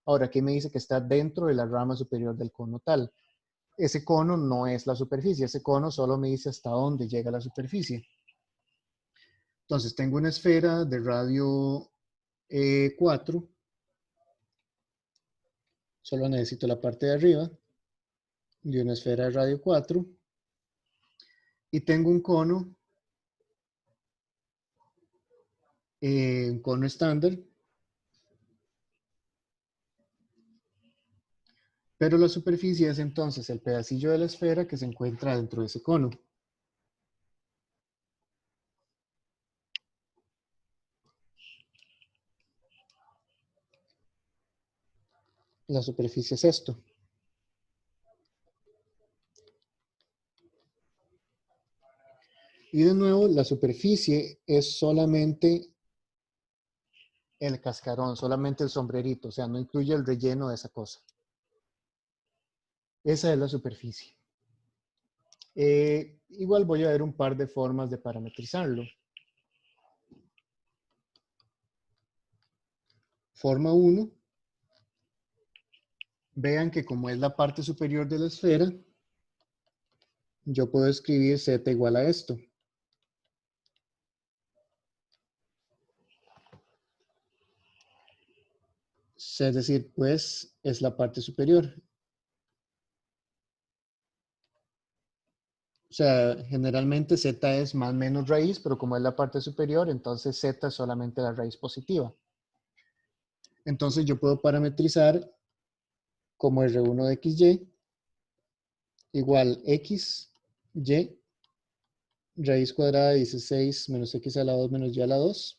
Speaker 1: Ahora, aquí me dice que está dentro de la rama superior del cono tal. Ese cono no es la superficie, ese cono solo me dice hasta dónde llega la superficie. Entonces, tengo una esfera de radio 4, solo necesito la parte de arriba, de una esfera de radio 4, y tengo un cono estándar, pero la superficie es entonces el pedacillo de la esfera que se encuentra dentro de ese cono. La superficie es esto. Y de nuevo, la superficie es solamente el cascarón, solamente el sombrerito, o sea, no incluye el relleno de esa cosa. Esa es la superficie. Igual voy a ver un par de formas de parametrizarlo. Forma 1. Vean que como es la parte superior de la esfera, yo puedo escribir z igual a esto. Es decir, pues es la parte superior. O sea, generalmente z es más menos raíz, pero como es la parte superior, entonces z es solamente la raíz positiva. Entonces yo puedo parametrizar como R1 de XY igual x, y, raíz cuadrada de 16 menos x a la 2 menos y a la 2,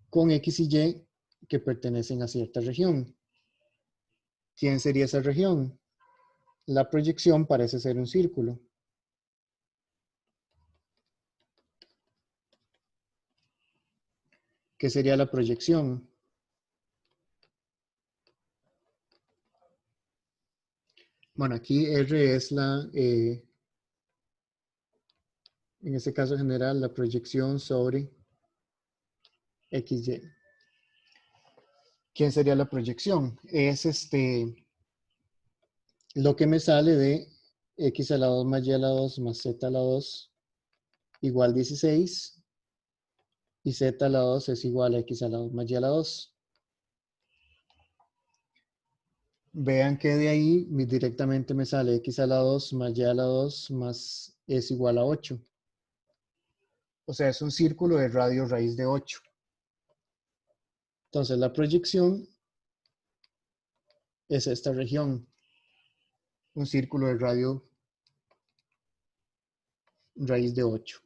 Speaker 1: con x y y que pertenecen a cierta región. ¿Quién sería esa región? La proyección parece ser un círculo. ¿Qué sería la proyección? Bueno, aquí R es en este caso general, la proyección sobre XY. ¿Quién sería la proyección? Es lo que me sale de x a la 2 más y a la 2 más z a la 2 igual 16 y z a la 2 es igual a x a la 2 más y a la 2. Vean que de ahí directamente me sale x a la 2 más y a la 2 más es igual a 8. O sea, es un círculo de radio raíz de 8. Entonces la proyección es esta región. Un círculo de radio raíz de 8.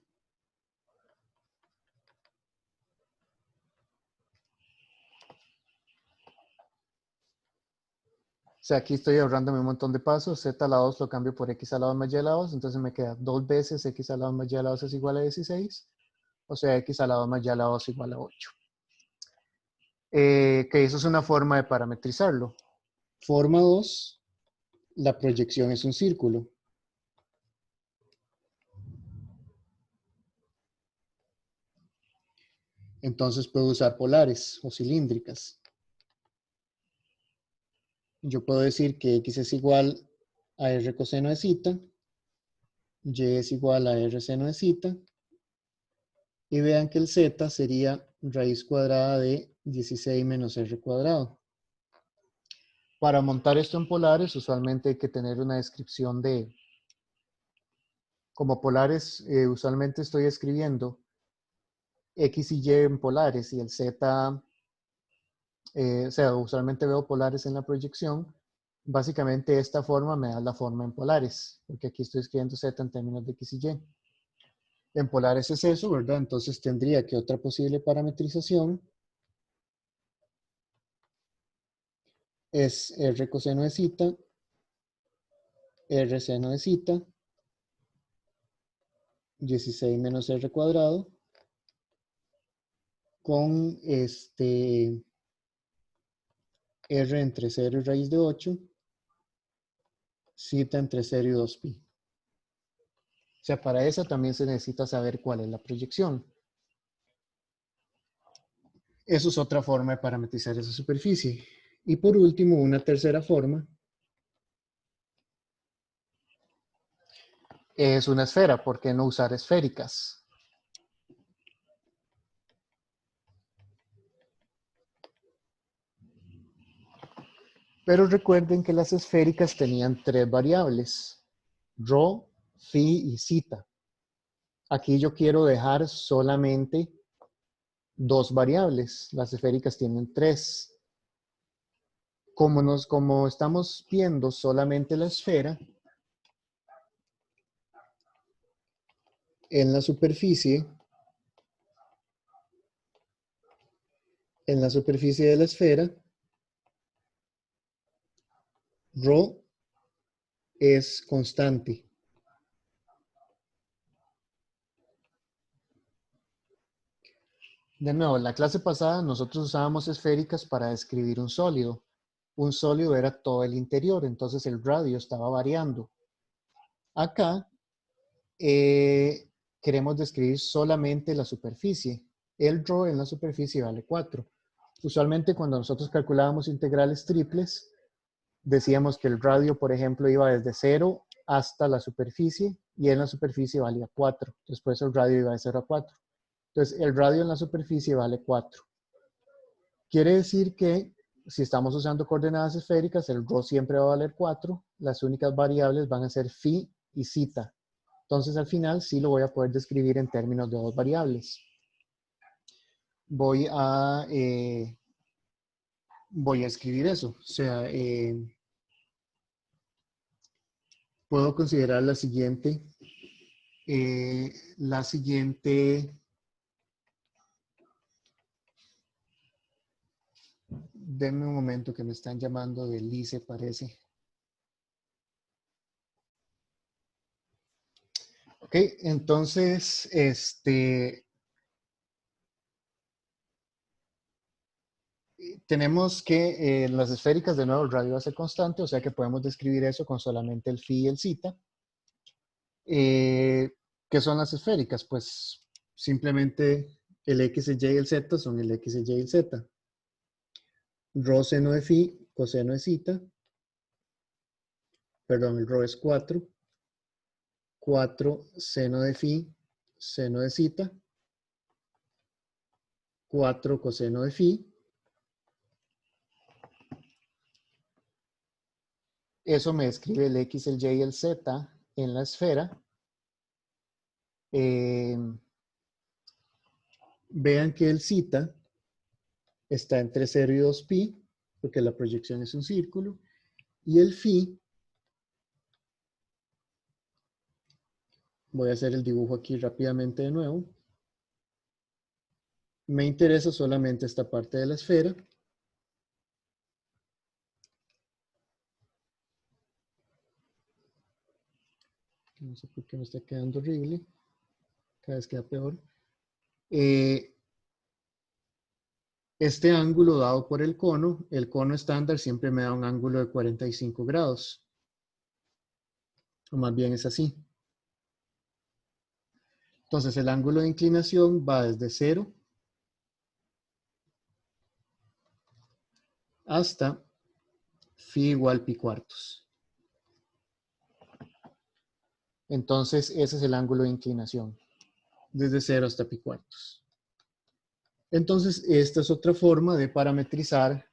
Speaker 1: O sea, aquí estoy ahorrándome un montón de pasos. Z a la 2 lo cambio por x a la 2 más y a la 2. Entonces me queda 2 veces x a la 2 más y a la 2 es igual a 16. O sea, x a la 2 más y a la 2 es igual a 8. Que eso es una forma de parametrizarlo. Forma 2, la proyección es un círculo. Entonces puedo usar polares o cilíndricas. Yo puedo decir que x es igual a r coseno de zeta, y es igual a r seno de zeta, y vean que el z sería raíz cuadrada de 16 menos r cuadrado. Para montar esto en polares, usualmente hay que tener una descripción de, como polares, usualmente estoy escribiendo x y y en polares y el z, o sea, usualmente veo polares en la proyección. Básicamente esta forma me da la forma en polares, porque aquí estoy escribiendo z en términos de x y y. En polares es eso, ¿verdad? Entonces tendría que otra posible parametrización es r coseno de zeta, r seno de zeta, 16 menos r cuadrado, con r entre 0 y raíz de 8, zeta entre 0 y 2pi. O sea, para esa también se necesita saber cuál es la proyección. Eso es otra forma de parametrizar esa superficie. Y por último, una tercera forma es una esfera. ¿Por qué no usar esféricas? Pero recuerden que las esféricas tenían tres variables: ρ, phi y zeta. Aquí yo quiero dejar solamente dos variables. Las esféricas tienen tres. Como estamos viendo solamente la esfera, en la superficie de la esfera, ρ es constante. De nuevo, en la clase pasada nosotros usábamos esféricas para describir un sólido. Un sólido era todo el interior, entonces el radio estaba variando. Acá queremos describir solamente la superficie. El ρ en la superficie vale 4. Usualmente cuando nosotros calculábamos integrales triples, decíamos que el radio, por ejemplo, iba desde 0 hasta la superficie y en la superficie valía 4. Después el radio iba de 0 a 4. Entonces el radio en la superficie vale 4. Quiere decir que si estamos usando coordenadas esféricas, el ρ siempre va a valer 4. Las únicas variables van a ser phi y zeta. Entonces al final sí lo voy a poder describir en términos de dos variables. Voy a escribir eso. O sea, puedo considerar la siguiente. Denme un momento que me están llamando del ICE, parece. Ok, entonces, tenemos que las esféricas, de nuevo, el radio va a ser constante, o sea que podemos describir eso con solamente el phi y el zeta. ¿Qué son las esféricas? Pues simplemente el x, el y y el z son el x, el y y el z. Rho seno de phi, coseno de zeta. Perdón, el rho es 4. 4 seno de phi, seno de zeta. 4 coseno de phi. Eso me describe el x, el y y el z en la esfera. Vean que el zeta está entre 0 y 2 pi, porque la proyección es un círculo. Y el phi, voy a hacer el dibujo aquí rápidamente de nuevo. Me interesa solamente esta parte de la esfera. No sé por qué me está quedando horrible. Cada vez queda peor. Este ángulo dado por el cono estándar siempre me da un ángulo de 45 grados. O más bien es así. Entonces el ángulo de inclinación va desde 0 hasta phi igual pi cuartos. Entonces ese es el ángulo de inclinación. Desde 0 hasta pi cuartos. Entonces esta es otra forma de parametrizar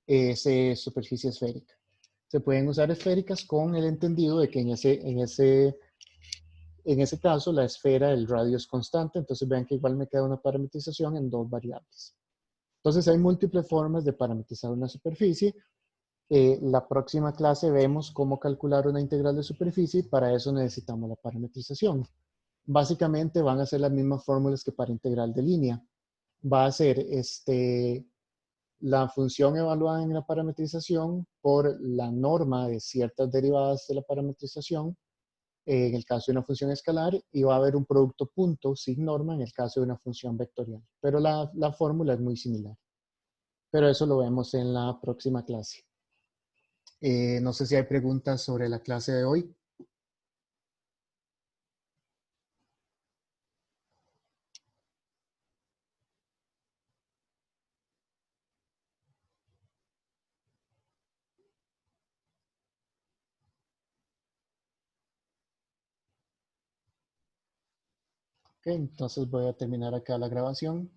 Speaker 1: esa superficie esférica. Se pueden usar esféricas con el entendido de que en ese caso la esfera, el radio es constante, entonces vean que igual me queda una parametrización en dos variables. Entonces hay múltiples formas de parametrizar una superficie. La próxima clase vemos cómo calcular una integral de superficie y para eso necesitamos la parametrización. Básicamente van a ser las mismas fórmulas que para integral de línea. Va a ser la función evaluada en la parametrización por la norma de ciertas derivadas de la parametrización en el caso de una función escalar y va a haber un producto punto sin norma en el caso de una función vectorial. Pero la fórmula es muy similar. Pero eso lo vemos en la próxima clase. No sé si hay preguntas sobre la clase de hoy. Ok, entonces voy a terminar acá la grabación.